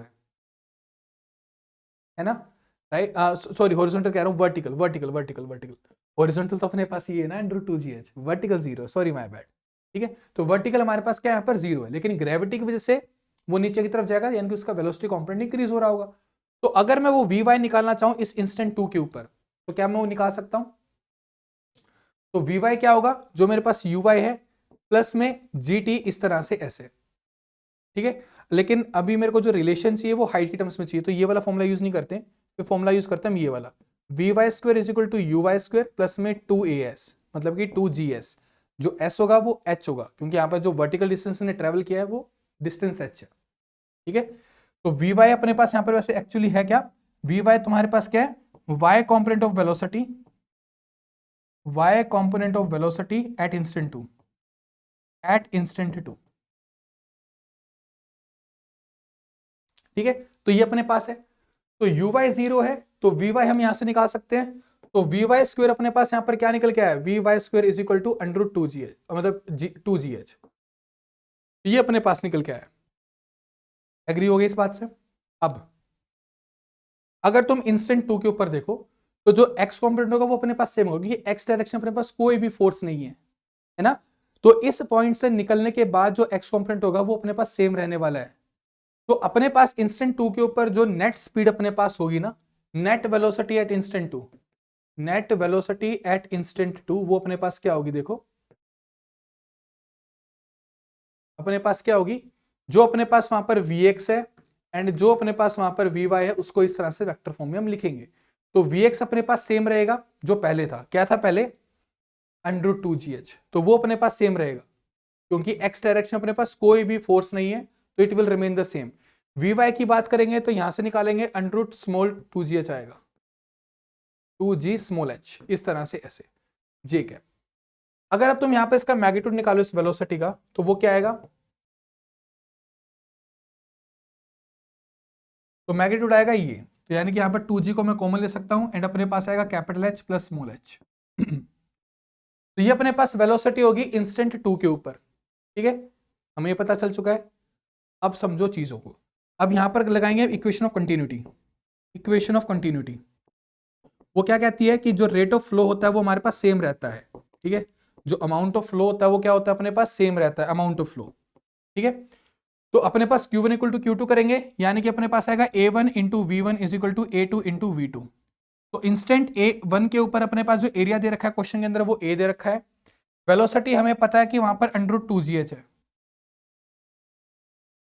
है ना, राइट। सॉरी, हॉरिजॉन्टल कह रहा हूं, वर्टिकल हॉरिजॉन्टल तो अपने पास ये है ना, √2gh, vertical 0, sorry my bad. ठीक है, तो वर्टिकल हमारे पास क्या यहाँ पर 0 है, लेकिन ग्रेविटी की वजह से वो नीचे की तरफ जाएगा, यानी कि उसका वेलोसिटी कंपोनेंट इंक्रीज हो रहा होगा। तो अगर मैं वो vy निकालना चाहूं इस इंस्टेंट 2 के ऊपर, तो क्या मैं वो निकाल सकता हूं। तो vy क्या होगा, जो मेरे पास uy है प्लस में gt, इस तरह से ऐसे। ठीक है, लेकिन अभी मेरे को जो रिलेशन चाहिए वो हाइट के टर्म्स में चाहिए, तो ये वाला फॉर्मुला यूज नहीं करते, तो फॉर्मुला यूज करते हैं ये वाला, vy² = uy² प्लस में 2as, मतलब कि 2gs। जो s होगा वो h होगा, क्योंकि यहाँ पर जो वर्टिकल डिस्टेंस ने ट्रेवल किया है वो डिस्टेंस h है। ठीक है, तो vy अपने पास यहाँ पर वैसे एक्चुअली है क्या, vy तुम्हारे पास क्या है, y component of velocity at instant 2। ठीक है, तो ये अपने पास है, तो uy 0 है, तो vy हम यहां से निकाल सकते हैं। तो vy² अपने पास यहां पर क्या निकल के आया, vy² = √2gh, मतलब 2gh, ये अपने पास निकल के आया। एग्री हो गई इस बात से। अब अगर तुम इंस्टेंट 2 के ऊपर देखो, तो जो x कॉम्पोनेंट होगा वो अपने पास सेम होगा, क्योंकि x डायरेक्शन अपने पास कोई भी फोर्स नहीं है ना। तो इस पॉइंट से निकलने के बाद जो x कॉम्पोनेंट होगा वो अपने पास सेम रहने वाला है। तो अपने पास इंस्टेंट 2 के ऊपर जो नेट स्पीड अपने पास होगी ना, नेट वेलोसिटी एट इंस्टेंट 2 वो अपने पास क्या होगी, देखो अपने पास क्या होगी, जो अपने पास वहां पर vx है एंड जो अपने पास वहां पर vy है, उसको इस तरह से वेक्टर फॉर्म में हम लिखेंगे। तो vx अपने पास सेम रहेगा जो पहले था, क्या था पहले, √2gh, तो वो अपने पास सेम रहेगा, क्योंकि x डायरेक्शन अपने पास कोई भी फोर्स नहीं है, तो it will remain the same. vy की बात करेंगे तो यहां से निकालेंगे √2gh आएगा, 2g⁻h, इस तरह से ऐसे j कैप। अगर अब तुम यहां पे इसका मैग्नीट्यूड निकालो इस वेलोसिटी का, तो वो क्या आएगा, तो मैग्नीट्यूड आएगा ये, तो यानी कि यहां पर 2g को मैं कॉमन ले सकता हूं, एंड अपने पास आएगा H प्लस h। तो ये अपने पास वेलोसिटी होगी इंस्टेंट 2 के ऊपर। ठीक है, हमें ये पता चल चुका है। अब समझो चीजों को, अब यहां पर लगाएंगे इक्वेशन ऑफ कंटिन्यूटी। वो क्या कहती है कि जो रेट ऑफ फ्लो होता है वो हमारे पास सेम रहता है। ठीक है, जो अमाउंट ऑफ फ्लो होता है वो क्या होता है, अपने पास सेम रहता है, अमाउंट ऑफ फ्लो। ठीक है, तो अपने पास Q1 = Q2 करेंगे, यानी कि अपने पास आएगा A1 × V1 = A2 × V2। तो इंस्टेंट A1 के ऊपर अपने पास जो एरिया दे रखा है क्वेश्चन के अंदर वो A दे रखा है, वेलोसिटी हमें पता है कि वहां पर √2gh है,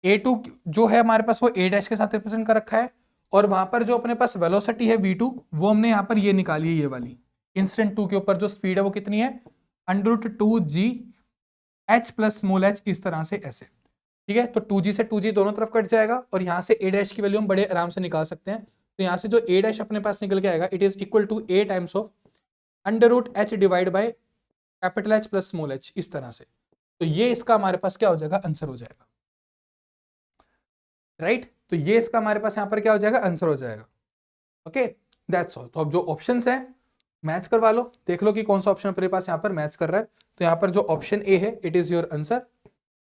A2 जो है हमारे पास वो A' के साथ रिप्रेजेंट कर रखा है, और वहां पर जो अपने पास वेलोसिटी है V2 वो हमने यहाँ पर ये निकाली है, ये वाली इंस्टेंट 2 के ऊपर जो स्पीड है वो कितनी है, √2gh प्लस h, इस तरह से ऐसे। ठीक है, तो 2g से 2g दोनों तरफ कट जाएगा, और यहाँ से A' की वैल्यू हम बड़े आराम से निकाल सकते हैं। तो यहाँ से जो A' अपने पास निकल के आएगा, it is equal to A times of √h divide by capital H plus small H, इस तरह से। तो ये इसका हमारे पास क्या हो जाएगा, आंसर हो जाएगा, राइट। तो ये इसका हमारे पास यहाँ पर क्या हो जाएगा, आंसर हो जाएगा। Okay, that's all. तो अब जो ऑप्शंस है मैच करवा लो, देख लो कि कौन सा ऑप्शन अपने पास यहाँ पर मैच कर रहा है। तो यहाँ पर जो ऑप्शन ए है, it is your answer,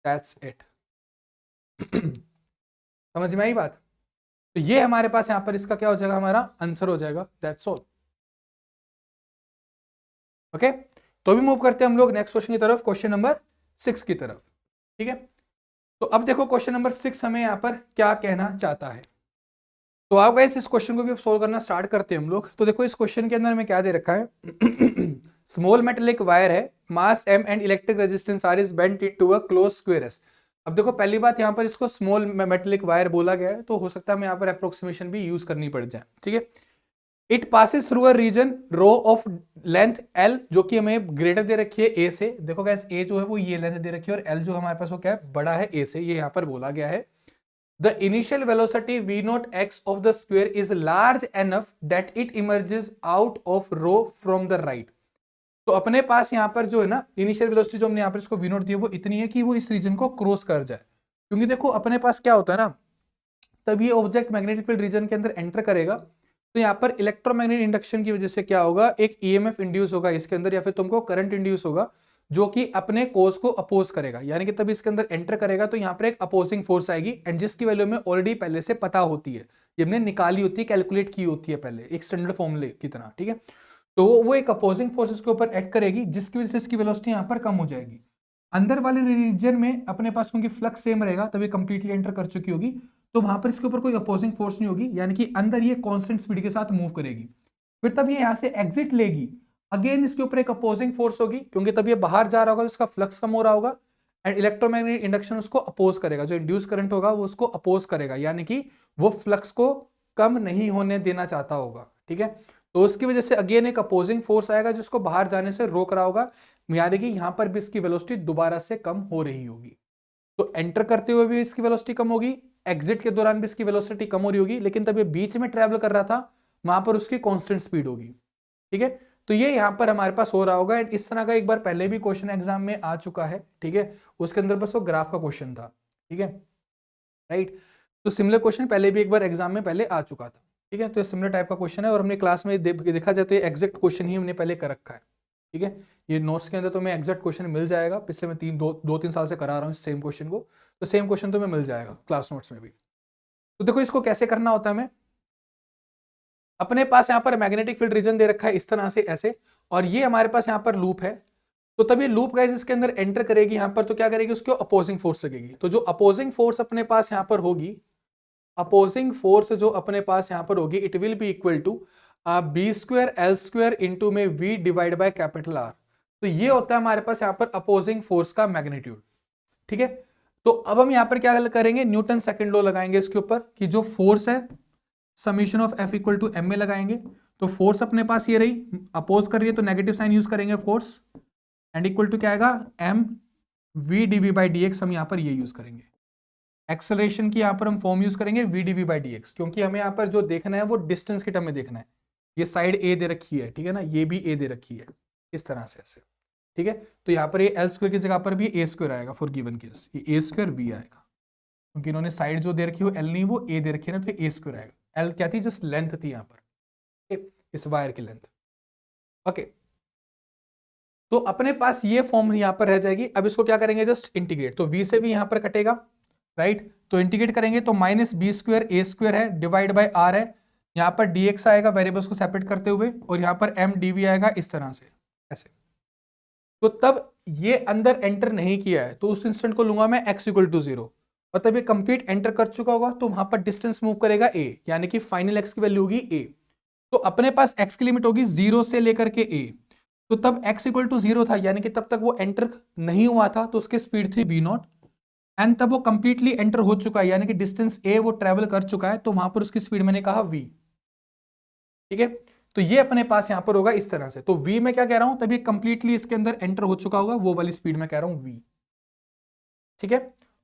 that's it. समझ में आई बात। तो ये हमारे पास यहाँ पर इसका क्या हो जाएगा, हमारा आंसर हो जाएगा, दैट्स ऑल। ओके, तो अभी मूव करते हैं हम लोग नेक्स्ट क्वेश्चन की तरफ, क्वेश्चन नंबर 6 की तरफ। ठीक है, तो अब देखो क्वेश्चन नंबर 6 हमें यहाँ पर क्या कहना चाहता है। तो आप गाइस इस क्वेश्चन को भी सोल्व करना स्टार्ट करते हैं हम लोग। तो देखो इस क्वेश्चन के अंदर हमें क्या दे रखा है, स्मॉल मेटेलिक वायर है, मास m and electric resistance r is bent into a close square s। अब देखो पहली बात यहाँ पर इसको स्मॉल मेटेलिक वायर बोला गया है, तो हो सकता है हमें यहाँ पर अप्रोक्सीमेशन भी यूज करनी पड़ जाए। ठीक है, it passes through a region row of length l, जो कि हमें ग्रेटर दे रखी है a से। देखो गाइस a जो है वो ये लेंथ दे रखी है, और l जो हमारे पास वो क्या है, बड़ा है a से, ये यहाँ पर बोला गया है। The initial velocity v naught x of the square is large enough that it emerges out of row from the right। तो अपने पास यहाँ पर जो है ना इनिशियल वेलोसिटी जो हमने यहाँ पर इसको v naught दी है, वो इतनी है कि वो इस रीजन को क्रॉस कर जाए। क्योंकि देखो अपने पास क्या होता है ना, तब ये ऑब्जेक्ट मैग्नेटिक फील्ड रीजन के अंदर एंटर करेगा, तो यहाँ पर इलेक्ट्रोमैग्नेटिक इंडक्शन की वजह से क्या होगा, एक ईएमएफ इंड्यूस होगा इसके अंदर, या फिर तुमको करंट इंड्यूस होगा, जो कि अपने कोस को अपोज करेगा। यानी कि तब इसके अंदर एंटर करेगा तो यहाँ पर एक अपोजिंग फोर्स आएगी, एंड जिसकी वैल्यू में ऑलरेडी पहले से पता होती है, ये हमने निकाली होती है, कैलकुलेट की होती है पहले एक स्टैंडर्ड फॉर्मूले की तरह। ठीक है, तो वो एक अपोजिंग फोर्स के ऊपर एक्ट करेगी, जिसकी वजह से इसकी वेलोसिटी यहाँ पर कम हो जाएगी। अंदर वाले रीजन में अपने पास क्योंकि फ्लक्स सेम रहेगा, तभी कंप्लीटली एंटर कर चुकी होगी, तो वहां पर इसके ऊपर कोई अपोजिंग फोर्स नहीं होगी, यानी कि अंदर ये कांस्टेंट स्पीड के साथ मूव करेगी। फिर तब ये यहाँ से एग्जिट लेगी, अगेन इसके ऊपर एक अपोजिंग फोर्स होगी, क्योंकि तब ये बाहर जा रहा होगा तो उसका फ्लक्स कम हो रहा होगा, एंड इलेक्ट्रोमैग्नेटिक इंडक्शन उसको अपोज करेगा, जो इंड्यूस करंट होगा वो उसको अपोज करेगा, यानी कि वो फ्लक्स को कम नहीं होने देना चाहता होगा। ठीक है, तो उसकी वजह से अगेन एक अपोजिंग फोर्स आएगा जिसको बाहर जाने से रोक रहा होगा, यानी कि यहां पर भी इसकी वेलोसिटी दोबारा से कम हो रही होगी। तो एंटर करते हुए भी इसकी वेलोसिटी कम होगी, एग्जिट के दौरान भी इसकी वेलोसिटी कम हो रही होगी, लेकिन तब ये बीच में ट्रेवल कर रहा था, वहां पर उसकी कांस्टेंट स्पीड होगी। ठीक है, तो ये यहां पर हमारे पास हो रहा होगा, एंड इस तरह का एक बार पहले भी क्वेश्चन एग्जाम में आ चुका है। ठीक है, उसके अंदर बस वो ग्राफ का क्वेश्चन था। ठीक है, राइट, तो सिमिलर क्वेश्चन पहले भी एक बार एग्जाम में पहले आ चुका था। ठीक है, तो ये सिमिलर टाइप का क्वेश्चन है, और हमने क्लास में देखा जाए तो ये एग्जैक्ट क्वेश्चन ही हमने पहले कर रखा है। ठीक है, ये नोट्स के अंदर तो मैं एग्जैक्ट क्वेश्चन मिल जाएगा, पिछले मैं दो तीन साल से करा रहा हूँ सेम क्वेश्चन को, तो सेम क्वेश्चन तो मैं मिल जाएगा क्लास नोट्स में भी। तो देखो इसको कैसे करना होता है, हमें अपने पास यहाँ पर मैग्नेटिक फील्ड रीजन दे रखा है इस तरह से ऐसे, और ये हमारे पास यहाँ पर लूप है। तो तब ये लूप गाइस इसके अंदर एंटर करेगी यहाँ पर, तो क्या करेगी, उसको अपोजिंग फोर्स लगेगी। तो जो अपोजिंग फोर्स अपने पास यहाँ पर होगी, अपोजिंग फोर्स जो अपने पास यहाँ पर होगी, it will be equal to B square L square into में V divide by capital R. तो ये होता है हमारे पास यहाँ पर अपोजिंग फोर्स का मैग्नीट्यूड। ठीक है, तो अब हम यहाँ पर क्या करेंगे, न्यूटन सेकंड लॉ लगाएंगे इसके ऊपर, कि जो फोर्स है summation of F equal to M में लगाएंगे। तो फोर्स अपने पास ये रही, अपोज कर रही है तो नेगेटिव साइन यूज करेंगे फोर्स, एंड इक्वल टू क्या आएगा, M V D V by D X, हम यहाँ पर ये यूज करेंगे। एक्सेलरेशन की यहाँ पर हम फॉर्म यूज करेंगे V D V by D X, क्योंकि हमें यहाँ पर जो देखना है वो डिस्टेंस के टर्म में देखना है। ये साइड ए दे रखी है, ठीक है ना, ये भी ए दे रखी है इस तरह से ऐसे। ठीक है, तो यहाँ पर ये एल स्क्वायर की जगह पर भी ए स्क्वायर आएगा फॉर गिवन केस, ये ए स्क्वायर वी आएगा, क्योंकि इन्होंने साइड जो दे रखी है वो एल नहीं वो ए दे रखी है ना, तो ए स्क्वायर आएगा। एल क्या थी, जस्ट लेंथ थी यहाँ पर इस वायर की लेंथ। ओके, तो अपने पास ये फॉर्म यहाँ पर रह जाएगी। अब इसको क्या करेंगे, जस्ट इंटीग्रेट, तो v से भी यहाँ पर कटेगा, राइट, तो इंटीग्रेट करेंगे तो minus B square A square है डिवाइड बाय आर है, यहाँ पर dx आएगा वेरिएबल्स को सेपरेट करते हुए, और यहाँ पर m dv आएगा इस तरह से ऐसे। तो तब ये अंदर एंटर नहीं किया है, तो उस इंस्टेंट को लूंगा मैं x इक्वल टू 0, और तब ये कंप्लीट एंटर कर चुका होगा, तो वहां पर डिस्टेंस मूव करेगा a, यानी कि फाइनल x की वैल्यू होगी a। तो अपने पास x की लिमिट होगी 0 से लेकर के a, तो तब x इक्वल टू 0 था, यानी कि तब तक वो एंटर नहीं हुआ था, तो उसकी स्पीड थी v नॉट, एंड तब वो कंप्लीटली एंटर हो चुका है, यानी कि डिस्टेंस a वो ट्रेवल कर चुका है, तो वहां पर उसकी स्पीड मैंने कहा v। ठीक है, तो ये अपने पास यहां पर होगा इस तरह से। तो v में क्या कह रहा हूं, तब ये कंप्लीटली इसके अंदर एंटर हो चुका होगा, वो वाली स्पीड में कह रहा हूं v। ठीक है,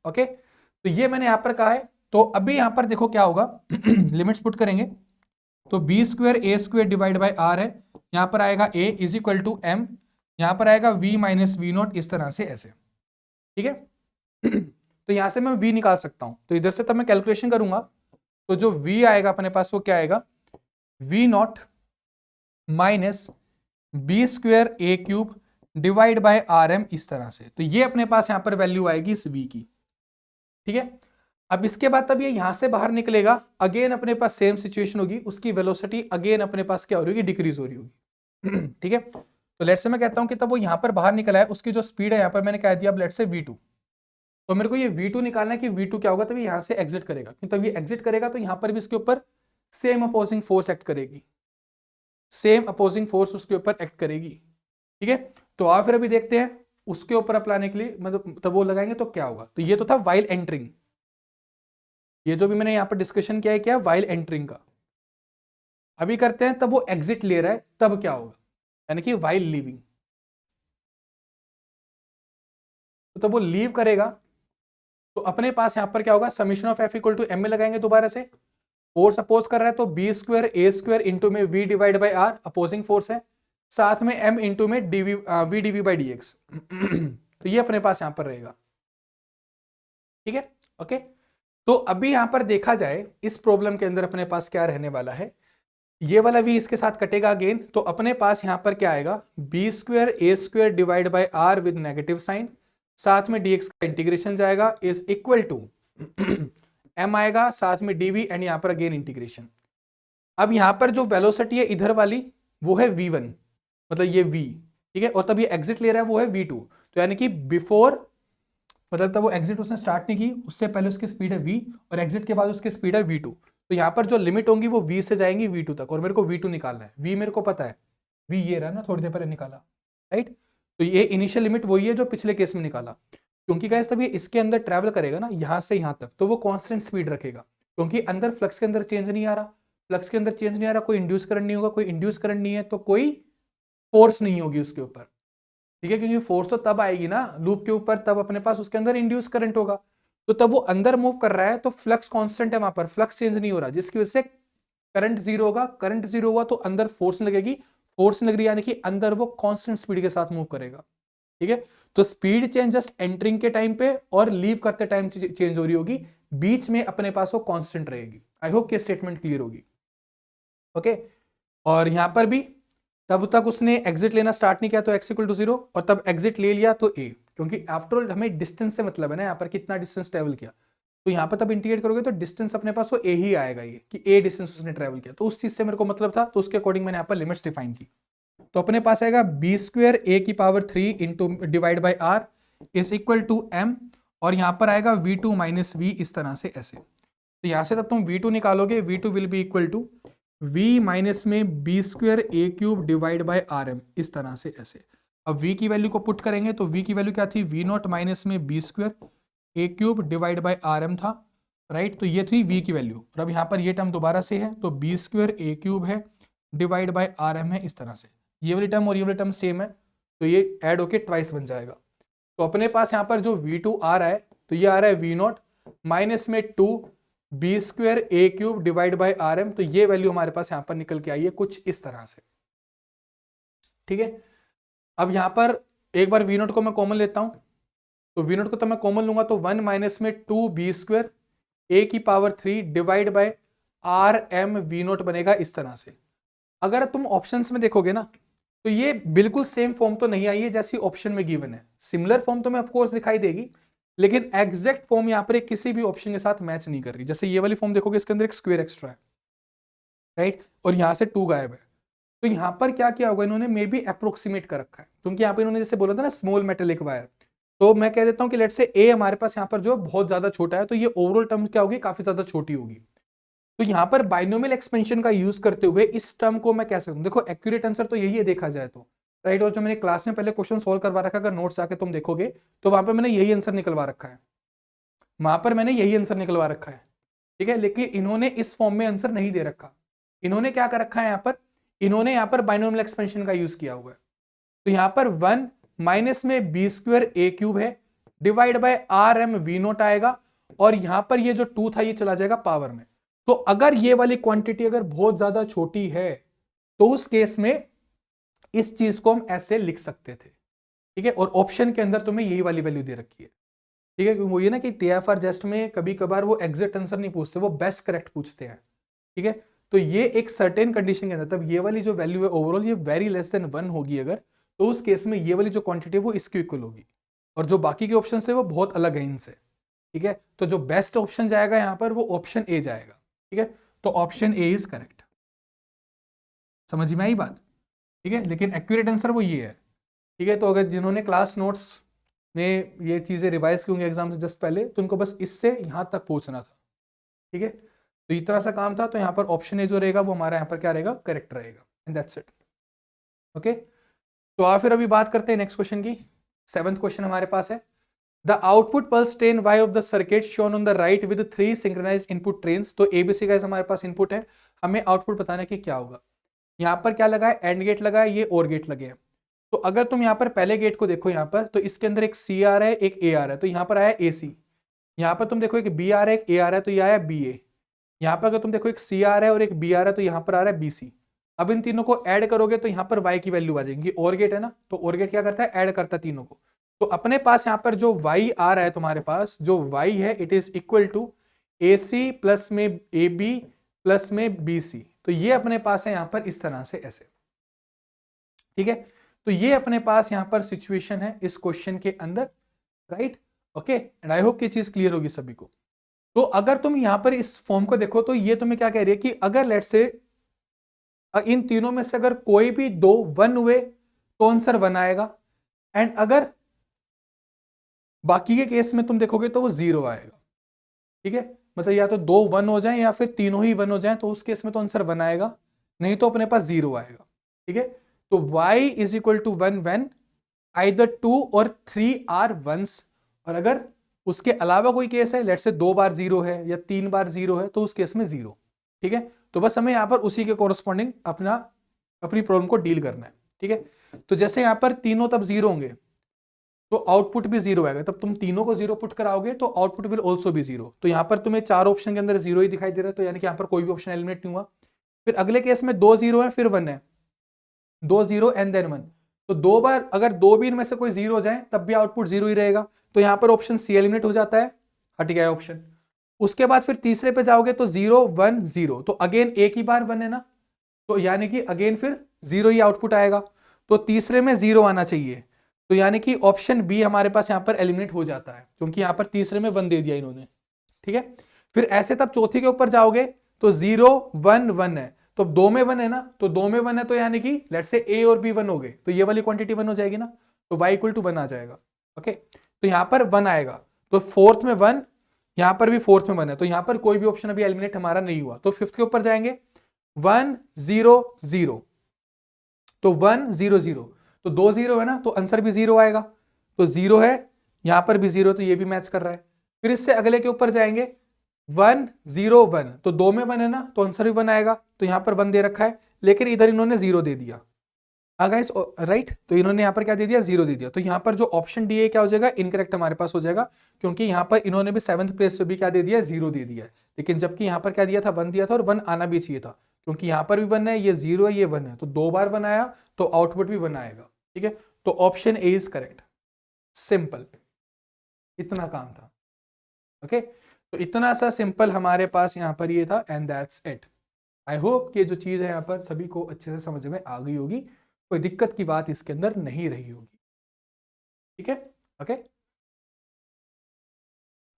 ओके, तो ये मैंने यहां पर कहा है। तो अभी यहां पर देखो क्या होगा, लिमिट्स पुट करेंगे, तो B square A square divide by R है, यहां पर आएगा a is equal to M, यहां पर आएगा v माइनस वी नॉट इस तरह से ऐसे, ठीक है। तो यहां से मैं v निकाल सकता हूं, तो इधर से तब मैं कैलकुलेशन करूंगा तो जो v आएगा अपने पास वो क्या आएगा, v naught minus B square A cube divide by R M इस तरह से। तो ये अपने पास यहां पर वैल्यू आएगी इस v की, ठीक है। अब इसके बाद तब ये यहां से बाहर निकलेगा, अगेन अपने पास सेम सिचुएशन होगी, उसकी वेलोसिटी अगेन अपने पास क्या हो रही होगी, डिक्रीज हो रही होगी। ठीक है, तो लेट्स से मैं कहता हूं कि तब वो यहां पर बाहर निकला है, उसकी जो स्पीड है यहां पर मैंने कह दिया अब लेट्स से v2, तो मेरे को ये v2 निकालना है कि v2 क्या होगा, तभी यहां से एग्जिट करेगा, क्योंकि तब ये एग्जिट करेगा तो यहां पर भी इसके ऊपर सेम अपोजिंग फोर्स एक्ट करेगी, सेम अपोजिंग फोर्स उसके ऊपर एक्ट करेगी, ठीक है। तो आप फिर अभी देखते हैं उसके ऊपर अप्लाने के लिए, मतलब तब वो लगाएंगे तो क्या होगा। तो ये तो था वाइल एंटरिंग, ये जो भी मैंने यहां पर डिस्कशन किया है क्या, वाइल एंटरिंग का। अभी करते हैं तब वो एग्जिट ले रहा है तब क्या होगा, यानी कि वाइल लीविंग। तो तब वो लीव करेगा तो अपने पास यहां पर क्या होगा, summation of F equal to M में लगाएंगे दोबारा से, फोर्स अपोज कर रहा है तो B square A square into में V divide by R opposing force है, साथ में एम इंटू में D V V D V by D X. तो ये अपने पास यहां पर रहेगा, ठीक है, ओके। तो अभी यहां पर देखा जाए इस प्रॉब्लम के अंदर अपने पास क्या रहने वाला है, ये वाला v इसके साथ कटेगा अगेन, तो अपने पास यहां पर क्या आएगा, B square A square divide by R with negative sign, साथ में dx का इंटीग्रेशन जाएगा इज इक्वल टू m आएगा, साथ में dv एंड यहां पर अगेन इंटीग्रेशन। अब यहां पर जो वेलोसिटी है इधर वाली वो है v1, मतलब ये v, ठीक है, और तब ये एग्जिट ले रहा है वो है v2, तो यानी कि बिफोर, मतलब तब वो एग्जिट उसने स्टार्ट नहीं की, उससे पहले उसकी स्पीड है v और एग्जिट के बाद उसकी स्पीड है v2, तो यहां पर जो लिमिट होंगी वो v से जाएंगी v2 तक, और मेरे को v2 निकालना है, v मेरे को पता है, v ये रहा ना, थोड़ी देर पहले निकाला, राइट। तो ये इनिशियल लिमिट वही है जो पिछले केस में निकाला, क्योंकि गाइस तब ये इसके अंदर ट्रैवल करेगा ना यहां से यहां तक, तो वो कांस्टेंट स्पीड रखेगा, क्योंकि अंदर फ्लक्स के अंदर चेंज नहीं आ रहा, फ्लक्स के अंदर चेंज नहीं आ रहा, कोई इंड्यूस करंट नहीं होगा, कोई इंड्यूस करंट नहीं है तो कोई फोर्स नहीं होगी उसके ऊपर, ठीक है, क्योंकि फोर्स तो तब आएगी ना लूप के ऊपर, तब अपने पास उसके अंदर इंड्यूस करंट होगा, तो तब वो अंदर मूव कर रहा है तो फ्लक्स कांस्टेंट है, वहां पर फ्लक्स चेंज नहीं हो रहा, जिसकी वजह से करंट जीरो होगा, करंट जीरो हुआ तो अंदर फोर्स लगेगी, फोर्स लग रही है यानी कि अंदर वो कांस्टेंट स्पीड के साथ मूव करेगा, ठीक है। तो स्पीड चेंज जस्ट एंटरिंग के टाइम पे और लीव करते टाइम चेंज हो रही होगी, बीच में अपने पास वो कांस्टेंट रहेगी। आई होप कि स्टेटमेंट क्लियर होगी, ओके। और यहां पर भी तब तक उसने एग्जिट लेना स्टार्ट नहीं किया तो x इक्वल टू 0, और तब एग्जिट ले लिया तो a, क्योंकि आफ्टर ऑल हमें डिस्टेंस से मतलब है ना, यहाँ पर कितना डिस्टेंस ट्रेवल किया, तो यहाँ पर तब इंटीग्रेट करोगे तो डिस्टेंस अपने पास वो a ही आएगा, ये कि a डिस्टेंस उसने ट्रेवल किया, तो उस चीज से मेरे को मतलब था, तो उसके अकॉर्डिंग मैंने यहाँ पर लिमिट्स डिफाइन की। तो अपने पास आएगा बी स्क्वायर ए की power 3 into divide by R is equal to M, और यहाँ पर आएगा v2 माइनस वी इस तरह से ऐसे। तो यहाँ से तब तुम v2 निकालोगे, v2 will be equal to v minus में B square A cube divide by R M इस तरह से ऐसे। अब v की वैल्यू को पुट करेंगे तो v की वैल्यू क्या थी, v नॉट माइनस में B square A cube divide by R M था, राइट। तो ये थी v की वैल्यू, और अब यहाँ पर ये टर्म दोबारा से है तो बी स्क्वायर ए क्यूब है डिवाइड बाई आर एम है इस तरह से, ये वाली टर्म और ये वाली टर्म सेम है तो ये ऐड होके ट्वाइस बन जाएगा। तो अपने पास यहाँ पर जो v2 आ रहा है तो ये आ रहा है v नॉट माइनस में 2 B square A cube divide by R M, तो ये वैल्यू हमारे पास यहां पर निकल के आई है कुछ इस तरह से, ठीक है। अब यहां पर एक बार वी नोट को मैं कॉमन लेता हूं, तो वी नोट को तो मैं कॉमन लूंगा तो 1 माइनस में 2 बी स्क्वायर ए की power 3 divide by R M V naught बनेगा इस तरह से। अगर तुम ऑप्शंस में देखोगे ना तो ये बिल्कुल सेम फॉर्म तो नहीं आई है जैसी ऑप्शन में गिवन है, सिमिलर फॉर्म तो मैं ऑफकोर्स दिखाई देगी, लेकिन एग्जैक्ट फॉर्म यहाँ पर किसी भी ऑप्शन के साथ मैच नहीं कर रही। जैसे ये वाली फॉर्म देखोगे इसके अंदर एक स्क्वायर एक्स्ट्रा है, राइट, और यहाँ से 2 गायब है, तो यहाँ पर क्या किया होगा इन्होंने मे बी अप्रोक्सीमेट कर रखा है, क्योंकि यहाँ पे इन्होंने जैसे बोला था ना स्मॉल मेटेलिक वायर, तो मैं कह देता हूँ कि लेट से ए हमारे पास यहाँ पर जो बहुत ज्यादा छोटा है, तो ये ओवरऑल टर्म क्या होगी, काफी ज्यादा छोटी होगी। तो यहाँ पर बाइनोमियल एक्सपेंशन का यूज करते हुए इस टर्म को मैं कह सकता हूँ, देखो एक्यूरेट आंसर तो यही है देखा जाए तो, राइट। और जो मैंने क्लास में पहले क्वेश्चन सोल्व करवा रखा है, अगर नोट्स आके तुम देखोगे तो वहां पर मैंने यही आंसर निकलवा रखा है, वहां पर मैंने यही आंसर निकलवा रखा है, ठीक है। लेकिन इन्होंने इस फॉर्म में आंसर नहीं दे रखा, इन्होंने क्या कर रखा है यहाँ पर, इन्होंने यहाँ पर बाइनोमियल एक्सपेंशन का यूज किया हुआ है। तो यहाँ पर 1 माइनस में बी स्क्वायर ए क्यूब है divide by R M V naught आएगा, और यहाँ पर ये जो 2 था ये चला जाएगा पावर में। तो अगर ये वाली क्वांटिटी अगर बहुत ज्यादा छोटी है तो उस केस में इस चीज को हम ऐसे लिख सकते थे, ठीक है। और ऑप्शन के अंदर तुम्हें यही वाली वैल्यू दे रखी है, ठीक है। वो ये ना कि टीएफआर जस्ट में कभी कभार वो एग्जैक्ट आंसर नहीं पूछते, वो बेस्ट करेक्ट पूछते हैं, ठीक है। तो ये एक सर्टेन कंडीशन के अंदर, तब ये वाली जो वैल्यू है ओवरऑल ये वेरी लेस देन 1 होगी अगर, तो उस केस में ये वाली जो क्वांटिटी है वो इसके इक्वल होगी, और जो बाकी के ऑप्शन है वो बहुत अलग है इनसे, ठीक है। तो जो बेस्ट ऑप्शन जाएगा यहाँ पर वो ऑप्शन ए जाएगा, ठीक है। तो ऑप्शन ए इज करेक्ट। समझ में आई बात, ठीक है। लेकिन एक्यूरेट आंसर वो ये है, ठीक है। तो अगर जिन्होंने क्लास नोट्स में ये चीजें रिवाइज की होंगी एग्जाम से जस्ट पहले, तो उनको बस इससे यहां तक पहुंचना था, ठीक है। तो इतना सा काम था, तो यहाँ पर ऑप्शन ए जो रहेगा वो हमारा यहाँ पर क्या रहेगा, करेक्ट रहेगा, एंड दैट्स इट, ओके। तो आप फिर अभी बात करते हैं नेक्स्ट क्वेश्चन की। 7th क्वेश्चन हमारे पास है, the output pulse train Y of the circuit shown on the right with 3 synchronise input trains. तो एबीसी का हमारे पास इनपुट है, हमें आउटपुट बताना है कि क्या होगा। यहाँ पर क्या लगा है, एंड गेट लगा है, ये और गेट लगे हैं। तो अगर तुम यहाँ पर पहले गेट को देखो यहाँ पर, तो इसके अंदर एक सी आ रहा है, एक ए आ रहा है, तो यहाँ पर आया ए सी। यहाँ पर तुम देखो एक बी आ रहा है, एक ए आ रहा है, तो ये आया बी ए। यहाँ पर अगर तुम देखो एक सी आ रहा है और एक बी आ रहा है, तो यहाँ पर आ रहा है बी सी। अब इन तीनों को ऐड करोगे तो यहाँ पर y की वैल्यू आ जाएगी, और गेट है ना, तो और गेट क्या करता है, ऐड करता है तीनों को। तो अपने पास यहाँ पर जो y आ रहा है तुम्हारे पास, जो y है it is equal to A C plus में ए बी प्लस में बी सी। तो ये अपने पास है यहाँ पर इस तरह से ऐसे, ठीक है। तो ये अपने पास यहाँ पर सिचुएशन है इस क्वेश्चन के अंदर, right, okay. And I hope ये चीज क्लियर होगी सभी को। तो अगर तुम यहाँ पर इस फॉर्म को देखो, तो ये तुम्हें क्या कह रही है कि अगर लेट्स से इन तीनों में से अगर कोई भी दो 1 हुए तो आंसर 1 आएगा, एंड अगर बाकी के केस में तुम देखोगे तो वो 0 आएगा, ठीक है। मतलब या तो 2 1 हो जाए या फिर तीनों ही 1 हो जाए, तो उस केस में तो आंसर 1 आएगा, नहीं तो अपने पास 0 आएगा, ठीक है। तो y is equal to 1 when either 2 और 3 आर वंस। और अगर उसके अलावा कोई केस है, लेट्स से 2 बार 0 है या 3 बार 0 है, तो उस केस में 0, ठीक है। तो बस हमें यहाँ पर उसी के कोरस्पॉन्डिंग अपनी प्रॉब्लम को डील करना है, ठीक है। तो जैसे यहाँ पर तीनों तब 0 होंगे तो आउटपुट भी 0 आएगा, तब तुम तीनों को 0 पुट कराओगे तो आउटपुट विल ऑल्सो भी 0। तो यहाँ पर तुम्हें 4 ऑप्शन के अंदर 0 ही दिखाई दे रहा है, तो यानी कि यहाँ पर कोई भी ऑप्शन एलिमिनेट नहीं हुआ। फिर अगले केस में 2 0 है, फिर 1 है, 2 0 एंड देन 1। तो 2 बार अगर 2 भी इनमें से कोई 0 हो जाए तब भी आउटपुट 0 ही रहेगा, तो यहाँ पर ऑप्शन सी एलिमिनेट हो जाता है, हट गया ऑप्शन। उसके बाद फिर तीसरे पे जाओगे तो 0 1 0, तो अगेन एक ही बार 1 है ना, तो यानी कि अगेन फिर 0 ही आउटपुट आएगा, तो तीसरे में 0 आना चाहिए, तो यानी कि ऑप्शन बी हमारे पास यहाँ पर एलिमिनेट हो जाता है, क्योंकि यहाँ पर तीसरे में 1 दे दिया इन्होंने, ठीक है। फिर ऐसे तब चौथी के ऊपर जाओगे तो 0 1 1 है, तो 2 में 1 है ना, तो 2 में 1 है, तो यानी कि लेट्स से ए और बी 1 हो गए, तो ये वाली क्वांटिटी 1 हो जाएगी ना, तो y इक्वल टू 1 आ जाएगा, ओके। तो यहाँ पर 1 आएगा, तो फोर्थ में 1, यहाँ पर भी फोर्थ में 1 है, तो यहाँ पर कोई भी ऑप्शन अभी एलिमिनेट हमारा नहीं हुआ। तो फिफ्थ के ऊपर जाएंगे 1 0 0, तो 1 0 0, तो 2 0 है ना, तो आंसर भी 0 आएगा, तो 0 है, यहाँ पर भी 0, तो ये भी मैच कर रहा है। फिर इससे अगले के ऊपर जाएंगे 1 0 1, तो 2 में 1 है ना, तो आंसर भी 1 आएगा, तो यहाँ पर 1 दे रखा है, लेकिन इधर इन्होंने 0 दे दिया, गाइस, राइट। तो इन्होंने यहाँ पर क्या दे दिया, 0 दे दिया, तो यहाँ पर जो ऑप्शन डी है क्या हो जाएगा, इनकरेक्ट हमारे पास हो जाएगा, क्योंकि यहाँ पर इन्होंने भी 7th प्लेस पे भी क्या दे दिया, 0 दे दिया है, लेकिन जबकि यहाँ पर क्या दिया था, 1 दिया था, और 1 आना भी चाहिए था, क्योंकि यहाँ पर भी 1 है, ये 0 है, ये 1 है, तो 2 बार 1 आया तो आउटपुट भी 1 आएगा, ठीक है। तो option A is correct, simple, इतना काम था, ओके। तो इतना सा सिंपल हमारे पास यहाँ पर ये था, and that's it. I hope कि जो चीज़ है यहाँ पर सभी को अच्छे से समझ में आ गई होगी, कोई दिक्कत की बात इसके अंदर नहीं रही होगी, ठीक है, ओके।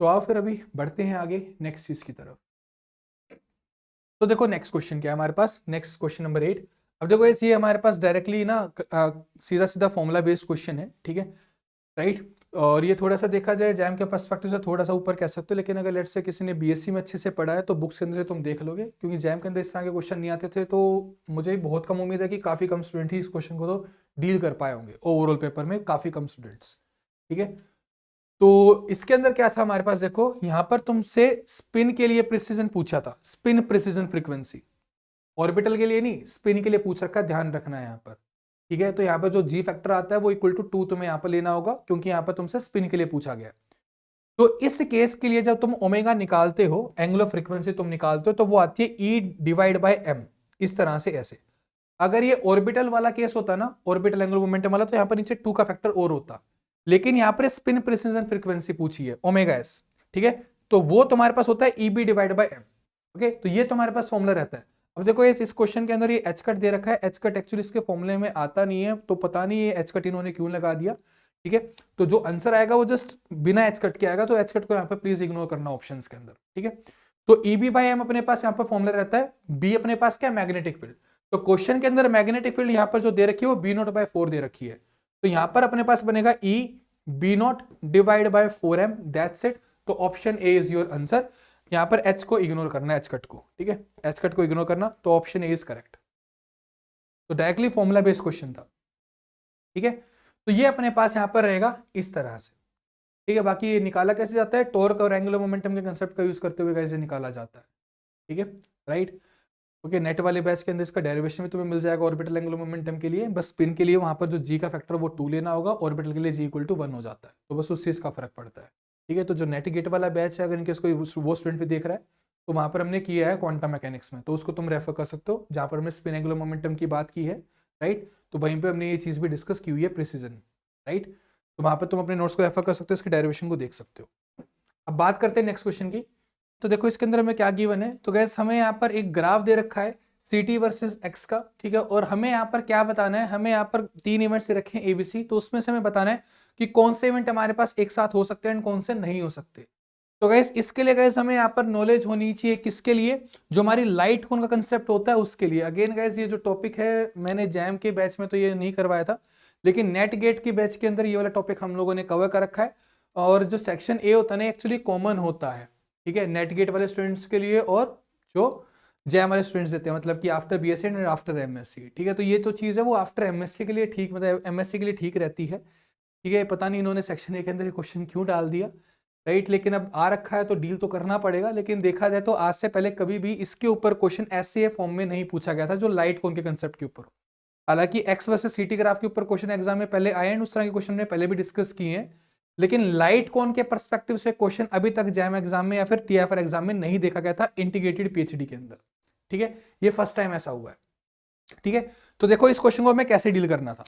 तो आओ फिर अभी बढ़ते हैं आगे नेक्स्ट चीज की तरफ। तो देखो नेक्स्ट क्वेश्चन क्या है हमारे पास, नेक्स्ट क्वेश्चन नंबर 8। अब देखो ये हमारे पास डायरेक्टली ना सीधा सीधा फॉर्मूला बेस्ड क्वेश्चन है, ठीक है, राइट। और ये थोड़ा सा देखा जाए जैम के पर्सपेक्टिव से थोड़ा सा ऊपर कह सकते हो, लेकिन अगर लेट्स से किसी ने बीएससी में अच्छे से पढ़ा है तो बुक्स के अंदर तुम देख लोगे, क्योंकि जैम के अंदर इस तरह के क्वेश्चन नहीं आते थे, तो मुझे बहुत कम उम्मीद है कि काफ़ी कम स्टूडेंट ही इस क्वेश्चन को तो डील कर पाए होंगे, ओवरऑल पेपर में काफ़ी कम स्टूडेंट्स, ठीक है। तो इसके अंदर क्या था हमारे पास, देखो यहाँ पर तुमसे स्पिन के लिए प्रिसीजन पूछा था, स्पिन प्रिसीजन फ्रीक्वेंसी, ऑर्बिटल के लिए नहीं, स्पिन के लिए पूछ रखा है, ध्यान रखना है यहाँ पर, ठीक है। तो यहाँ पर जो जी फैक्टर आता है वो इक्वल टू 2 तुम्हें यहाँ पर लेना होगा, क्योंकि यहाँ पर तुमसे स्पिन के लिए पूछा गया। तो इस केस के लिए जब तुम ओमेगा निकालते हो, एंगुलर फ्रीक्वेंसी तुम निकालते हो, तो वो आती है E/M, इस तरह से ऐसे। अगर ये ऑर्बिटल वाला केस होता ना, ऑर्बिटल एंगुलर मोमेंटम वाला, तो यहाँ पर नीचे 2 का फैक्टर और होता, लेकिन यहाँ पर स्पिन प्रेसिजन फ्रीक्वेंसी पूछी है ओमेगा एस, ठीक है, तो वो तुम्हारे पास होता है E B divide by M. Okay, तो ये तुम्हारे पास फॉर्मूला रहता है। अब देखो इस क्वेश्चन के अंदर ये एच कट दे रखा है, एच कट एक्चुअली इसके फॉर्मूले में आता नहीं है, तो पता नहीं ये एच कट इन्होंने क्यों लगा दिया, ठीक है। तो जो आंसर आएगा वो जस्ट बिना एच कट के आएगा, तो एच कट को यहाँ पे प्लीज इग्नोर करना ऑप्शंस के अंदर, ठीक है। तो ईबी बाय एम अपने पास यहाँ पर फॉर्मूला रहता है, बी अपने पास क्या, मैग्नेटिक फील्ड। तो क्वेश्चन के अंदर मैग्नेटिक फील्ड यहाँ पर जो दे रखी है वो बी नॉट बाय 4 दे रखी है, तो यहाँ पर अपने पास बनेगा E B not divide by 4m, that's it. तो option A is your answer. यहाँ पर एच को इग्नोर करना है, एच कट को, ठीक है, एच कट को इग्नोर करना, तो ऑप्शन ए इज करेक्ट। तो डायरेक्टली फॉर्मूला बेस्ड क्वेश्चन था, ठीक है। तो ये अपने पास यहाँ पर रहेगा इस तरह से, ठीक है। बाकी ये निकाला कैसे जाता है, टॉर्क और एंगुलर मोमेंटम के कंसेप्ट का यूज करते हुए कैसे निकाला जाता है, ठीक है, राइट। ओके, नेट वाले बैच के अंदर इसका डेरिवेशन भी तुम्हें मिल जाएगा ऑर्बिटल एंगुलर मोमेंटम के लिए, बस स्पिन के लिए वहां पर जो जी का फैक्टर वो 2 लेना होगा, ऑर्बिटल के लिए जी इक्वल टू 1 हो जाता है, तो बस उस चीज का फर्क पड़ता है, ठीक है। तो जो नेट गेट वाला बैच है, अगर इनके कोई वो स्टूडेंट भी देख रहा है, तो वहां पर हमने किया है क्वांटम मैकेनिक्स में, तो उसको तुम रेफर कर सकते हो, जहां पर हमने स्पिन एंगुलर मोमेंटम की बात की है, राइट। तो वहीं पर हमने ये चीज भी डिस्कस की हुई है, प्रिसीजन, राइट। तो वहां पर तुम अपने नोट्स को रेफर कर सकते हो, इसके डेरिवेशन को देख सकते हो। अब बात करते हैं नेक्स्ट क्वेश्चन की। तो देखो इसके अंदर हमें क्या गिवन है, तो गैस हमें यहाँ पर एक ग्राफ दे रखा है ct वर्सेस x का, ठीक है, और हमें यहाँ पर क्या बताना है, हमें यहाँ पर 3 इवेंट्स रखे हैं ABC, तो उसमें से हमें बताना है कि कौन से इवेंट हमारे पास एक साथ हो सकते हैं एंड कौन से नहीं हो सकते। तो गैस इसके लिए गैस हमें यहाँ पर नॉलेज होनी चाहिए, किसके लिए, जो हमारी लाइट कोन का कंसेप्ट होता है उसके लिए। अगेन गैस ये जो टॉपिक है, मैंने जैम के बैच में तो ये नहीं करवाया था, लेकिन नेट गेट की बैच के अंदर ये वाला टॉपिक हम लोगों ने कवर कर रखा है, और जो सेक्शन ए होता है ना एक्चुअली कॉमन होता है, ठीक है, नेट गेट वाले स्टूडेंट्स के लिए और जो जैम वाले स्टूडेंट्स देते हैं, मतलब कि after BSc and after MSc, ठीक है। तो ये जो चीज़ है वो आफ्टर एमएससी के लिए ठीक, मतलब एमएससी के लिए ठीक रहती है, ठीक है। पता नहीं इन्होंने सेक्शन ए के अंदर ये क्वेश्चन क्यों डाल दिया, राइट, लेकिन अब आ रखा है तो डील तो करना पड़ेगा। लेकिन देखा जाए तो आज से पहले कभी भी इसके ऊपर क्वेश्चन ऐसे फॉर्म में नहीं पूछा गया था जो लाइट कोन के कंसेप्ट के ऊपर। हालांकि एक्स वर्सेस सीटी ग्राफ के ऊपर क्वेश्चन एग्जाम में पहले आए हैं, उस तरह के क्वेश्चन ने पहले भी डिस्कस किए हैं, लेकिन लाइट कोन के पर्सपेक्टिव से क्वेश्चन अभी तक जैम एग्जाम में या फिर टीएफआर एग्जाम में नहीं देखा गया था इंटीग्रेटेड पीएचडी के अंदर, ठीक है। ये फर्स्ट टाइम ऐसा हुआ है, ठीक है। तो देखो इस क्वेश्चन को हमें कैसे डील करना था,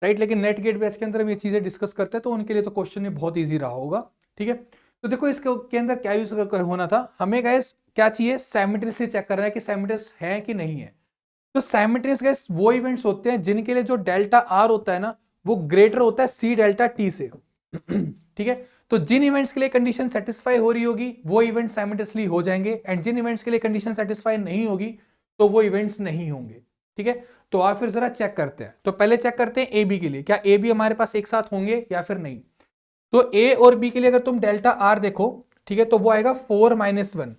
राइट, लेकिन नेट गेट बैच के अंदर हम ये चीजें डिस्कस करते हैं, तो उनके लिए तो क्वेश्चन ये बहुत ईजी रहा होगा, ठीक है। तो देखो इसके अंदर क्या यूज कर होना था, हमें गैस क्या चाहिए, साइमल्टेनियसली चेक करना है कि साइमल्टेनियस है कि नहीं है। तो साइमल्टेनियस गैस वो इवेंट्स होते हैं जिनके लिए जो डेल्टा आर होता है ना वो ग्रेटर होता है सी डेल्टा टी से, ठीक है। तो जिन इवेंट्स के लिए कंडीशन सेटिस्फाई हो रही होगी वो इवेंट साइमल्टेनियसली हो जाएंगे, एंड जिन इवेंट्स के लिए कंडीशन सेटिस्फाई नहीं होगी तो वो इवेंट्स नहीं होंगे, ठीक है। तो आप फिर जरा चेक करते हैं, तो पहले चेक करते हैं ए बी के लिए, क्या ए बी हमारे पास एक साथ होंगे या फिर नहीं। तो ए और बी के लिए अगर तुम डेल्टा आर देखो, ठीक है, तो वो आएगा 4-1,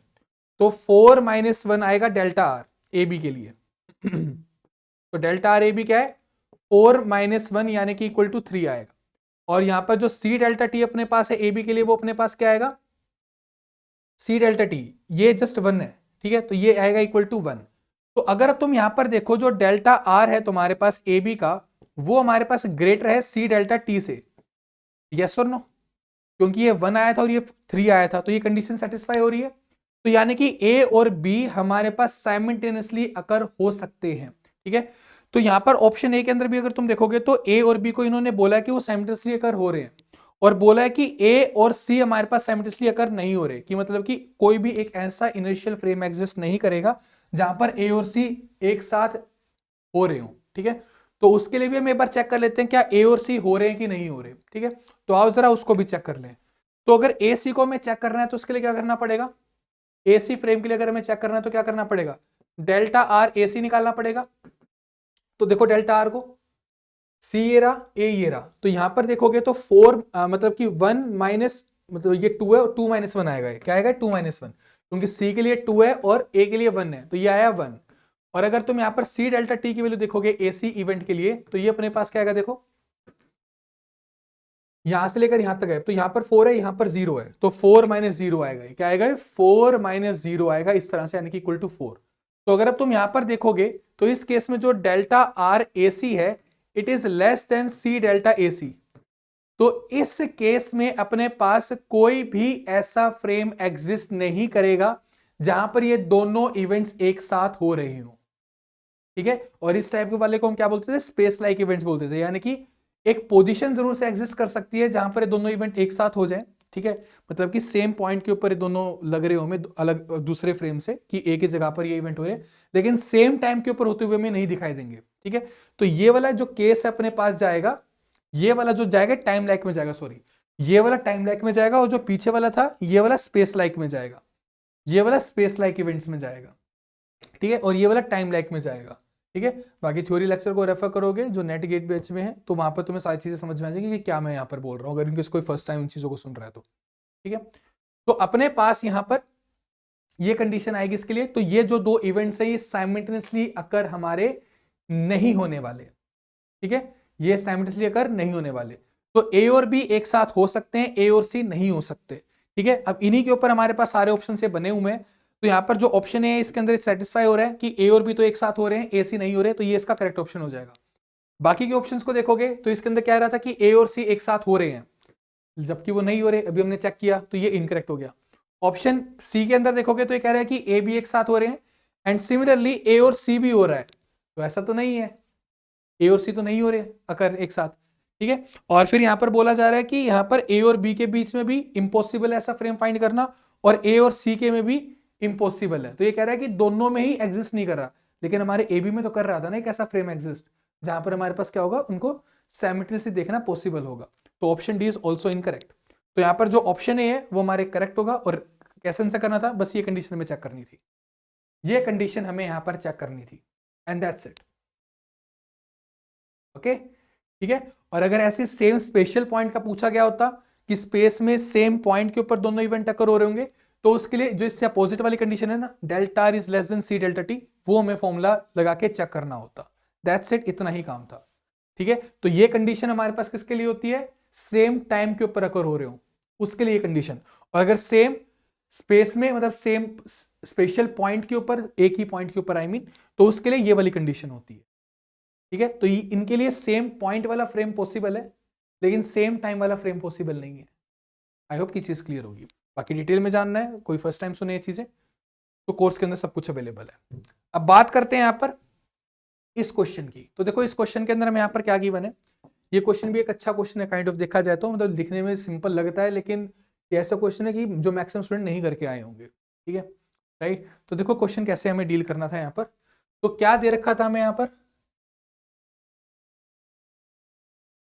तो 4-1 आएगा डेल्टा आर ए बी के लिए। तो डेल्टा आर ए बी क्या है, 4-1 यानी कि इक्वल टू 3 आएगा। और यहां पर जो सी डेल्टा टी अपने पास है ए बी के लिए, वो अपने पास क्या आएगा, सी डेल्टा टी ये जस्ट 1 है, ठीक है, तो ये आएगा इक्वल टू 1। तो अगर अब तुम यहां पर देखो जो डेल्टा आर है तुम्हारे पास ए बी का, वो हमारे पास ग्रेटर है सी डेल्टा टी से, यस और नो, क्योंकि ये 1 आया था और ये 3 आया था, तो ये कंडीशन सेटिस्फाई हो रही है। तो यानी कि ए और बी हमारे पास साइमल्टेनियसली अकर हो सकते हैं, ठीक है। तो यहां पर ऑप्शन ए के अंदर भी अगर तुम देखोगे तो ए और बी को इन्होंने बोला कि वो साइमल्टेनियसली अकर हो रहे हैं, और बोला है कि ए और सी हमारे पास साइमल्टेनियसली अकर नहीं हो रहे, कि मतलब कि कोई भी एक ऐसा इनिशियल फ्रेम एग्जिस्ट नहीं करेगा जहां पर ए और सी एक साथ हो रहे हो, ठीक है। तो उसके लिए भी हम एक बार चेक कर लेते हैं क्या ए और सी हो रहे हैं कि नहीं हो रहे, ठीक है। तो आओ जरा उसको भी चेक कर लें। तो अगर ए सी को हमें चेक करना है तो उसके लिए क्या करना पड़ेगा, ए सी फ्रेम के लिए अगर हमें चेक करना है तो क्या करना पड़ेगा, डेल्टा आर ए सी निकालना पड़ेगा। तो देखो डेल्टा आर को सी ये रहा ए ये रहा, तो यहां पर देखोगे तो 4 मतलब कि 1 माइनस, मतलब ये 2 है और 2-1 आएगा, क्या आएगा 2-1, क्योंकि सी के लिए 2 है और ए के लिए 1 है, तो ये आया 1। और अगर तुम यहां पर सी डेल्टा टी की वैल्यू देखोगे एसी इवेंट के लिए, तो ये अपने पास क्या आएगा, देखो यहां से लेकर यहां तक है, तो यहां पर 4 है यहां पर 0 है, तो 4-0 आएगा, क्या आएगा 4-0 आएगा इस तरह से, यानी कि इक्वल टू 4। तो अगर अब तुम यहां पर देखोगे तो इस केस में जो डेल्टा आर ए सी है it is less than C delta A C. तो इस केस में अपने पास कोई भी ऐसा फ्रेम एग्जिस्ट नहीं करेगा जहां पर ये दोनों इवेंट्स एक साथ हो रहे हो, ठीक है। और इस टाइप के वाले को हम क्या बोलते थे, स्पेस लाइक इवेंट्स बोलते थे, यानी कि एक पोजीशन जरूर से एग्जिस्ट कर सकती है जहां पर ये दोनों इवेंट एक साथ हो जाए, ठीक है, मतलब कि सेम पॉइंट के ऊपर ये दोनों लग रहे हो हमें अलग दूसरे फ्रेम से कि एक ही जगह पर ये इवेंट हो रहे हैं, लेकिन सेम टाइम के ऊपर होते हुए हमें नहीं दिखाई देंगे, ठीक है। तो ये वाला जो केस है अपने पास जाएगा, ये वाला जो जाएगा टाइम लाइक में जाएगा, सॉरी, ये वाला टाइम लाइक में जाएगा, और जो पीछे वाला था ये वाला स्पेस लाइक में जाएगा, ये वाला स्पेस लाइक इवेंट्स में जाएगा, ठीक है, और ये वाला टाइम लाइक में जाएगा, ठीक है। बाकी थ्योरी लेक्चर को रेफर करोगे जो नेट गेट बैच में है, तो वहां पर तुम्हें सारी चीजें समझ में आ जाएगी कि क्या मैं यहाँ पर बोल रहा हूँ, अगर इनके कोई फर्स्ट टाइम इन चीजों को सुन रहा है तो, ठीक है। तो अपने पास यहाँ पर ये कंडीशन आएगी इसके लिए, तो ये जो दो इवेंट्स है ये साइमल्टेनियसली अकर हमारे नहीं होने वाले, ठीक है, ये साइमल्टेनियसली अकर नहीं होने वाले। तो ए और बी एक साथ हो सकते हैं, ए और सी नहीं हो सकते, ठीक है। अब इन्हीं के ऊपर हमारे पास सारे ऑप्शन से बने हुए हैं, तो यहाँ पर जो ऑप्शन है इसके अंदर सेटिस्फाई हो रहा है कि ए और बी तो एक साथ हो रहे हैं, ए सी नहीं हो रहे, तो ये इसका करेक्ट ऑप्शन हो जाएगा। बाकी के ऑप्शंस को देखोगे तो इसके अंदर क्या रहा था कि ए और सी एक साथ हो रहे हैं, जबकि वो नहीं हो रहे, अभी हमने चेक किया तो ये इनकरेक्ट हो गया। ऑप्शन सी के अंदर देखोगे तो ये कह रहा है कि ए बी एक साथ हो रहे हैं, एंड सिमिलरली ए और सी भी हो रहा है, तो ऐसा तो नहीं है, ए और सी तो नहीं हो रहे अगर एक साथ, ठीक है। और फिर यहां पर बोला जा रहा है कि यहां पर ए और बी के बीच में भी इम्पॉसिबल है ऐसा फ्रेम फाइंड करना, और ए और सी के में भी इम्पॉसिबल है, तो ये कह रहा है कि दोनों में ही एग्जिस्ट नहीं कर रहा, लेकिन हमारे ए बी में तो कर रहा था ना एक ऐसा फ्रेम एग्जिस्ट जहां पर हमारे पास क्या होगा, उनको साइमल्टेनियसली देखना पॉसिबल होगा। तो option D is also incorrect. तो यहां पर जो ऑप्शन ए है वो हमारे करेक्ट होगा, और कैसे आंसर करना था, बस ये कंडीशन हमें चेक करनी थी, ये कंडीशन हमें यहां पर चेक करनी थी, एंड दैट्स इट, ओके, ठीक है। और अगर ऐसे सेम स्पेशल पॉइंट का पूछा गया होता कि स्पेस में सेम पॉइंट के ऊपर दोनों इवेंट अकर हो रहे होंगे, तो उसके लिए जो इससे अपोजिट वाली कंडीशन है ना, delta R is less than C delta T, वो हमें फॉर्मूला लगा के चेक करना होता, दैट्स इट, इतना ही काम था, ठीक है। तो ये कंडीशन हमारे पास किसके लिए होती है, सेम टाइम के ऊपर अकर हो रहे हो उसके लिए कंडीशन, और अगर सेम स्पेस में मतलब सेम स्पेशल पॉइंट के ऊपर, एक ही पॉइंट के ऊपर आई मीन, तो उसके लिए ये वाली कंडीशन होती है, ठीक है। तो इनके लिए सेम पॉइंट वाला फ्रेम पॉसिबल है, लेकिन सेम टाइम वाला फ्रेम पॉसिबल नहीं है। आई होप की चीज क्लियर होगी। बाकी डिटेल में जानना है, कोई फर्स्ट टाइम सुने ये चीजें, तो कोर्स के अंदर सब कुछ अवेलेबल है। अब बात करते हैं यहाँ पर इस क्वेश्चन की। तो देखो इस क्वेश्चन के अंदर हम यहाँ पर क्या गिवन है, ये क्वेश्चन भी एक अच्छा क्वेश्चन है काइंड ऑफ, देखा जाए तो मतलब दिखने में सिंपल लगता है, लेकिन ये ऐसा क्वेश्चन है कि जो मैक्सिमम स्टूडेंट नहीं करके आए होंगे, ठीक है, राइट। तो देखो क्वेश्चन कैसे हमें डील करना था यहाँ पर। तो क्या दे रखा था हमें यहाँ पर,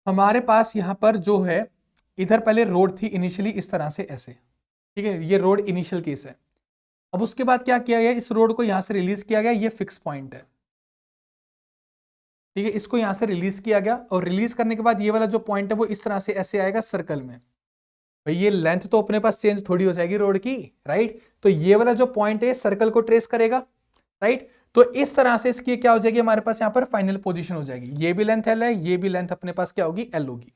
हमारे पास यहाँ पर जो है इधर पहले रोड थी इनिशियली इस तरह से ऐसे, ठीक है, ये रोड इनिशियल केस है। अब उसके बाद क्या किया गया, इस रोड को यहाँ से रिलीज किया गया, ये फिक्स पॉइंट है, ठीक है, इसको यहाँ से रिलीज किया गया, और रिलीज करने के बाद ये वाला जो पॉइंट है वो इस तरह से ऐसे आएगा सर्कल में। भाई ये लेंथ तो अपने पास चेंज थोड़ी हो जाएगी रोड की, राइट। तो ये वाला जो पॉइंट है सर्कल को ट्रेस करेगा, राइट। तो इस तरह से इसकी क्या हो जाएगी, हमारे पास यहाँ पर फाइनल पोजीशन हो जाएगी, ये भी लेंथ एल है, ये भी लेंथ अपने पास क्या होगी, एल होगी,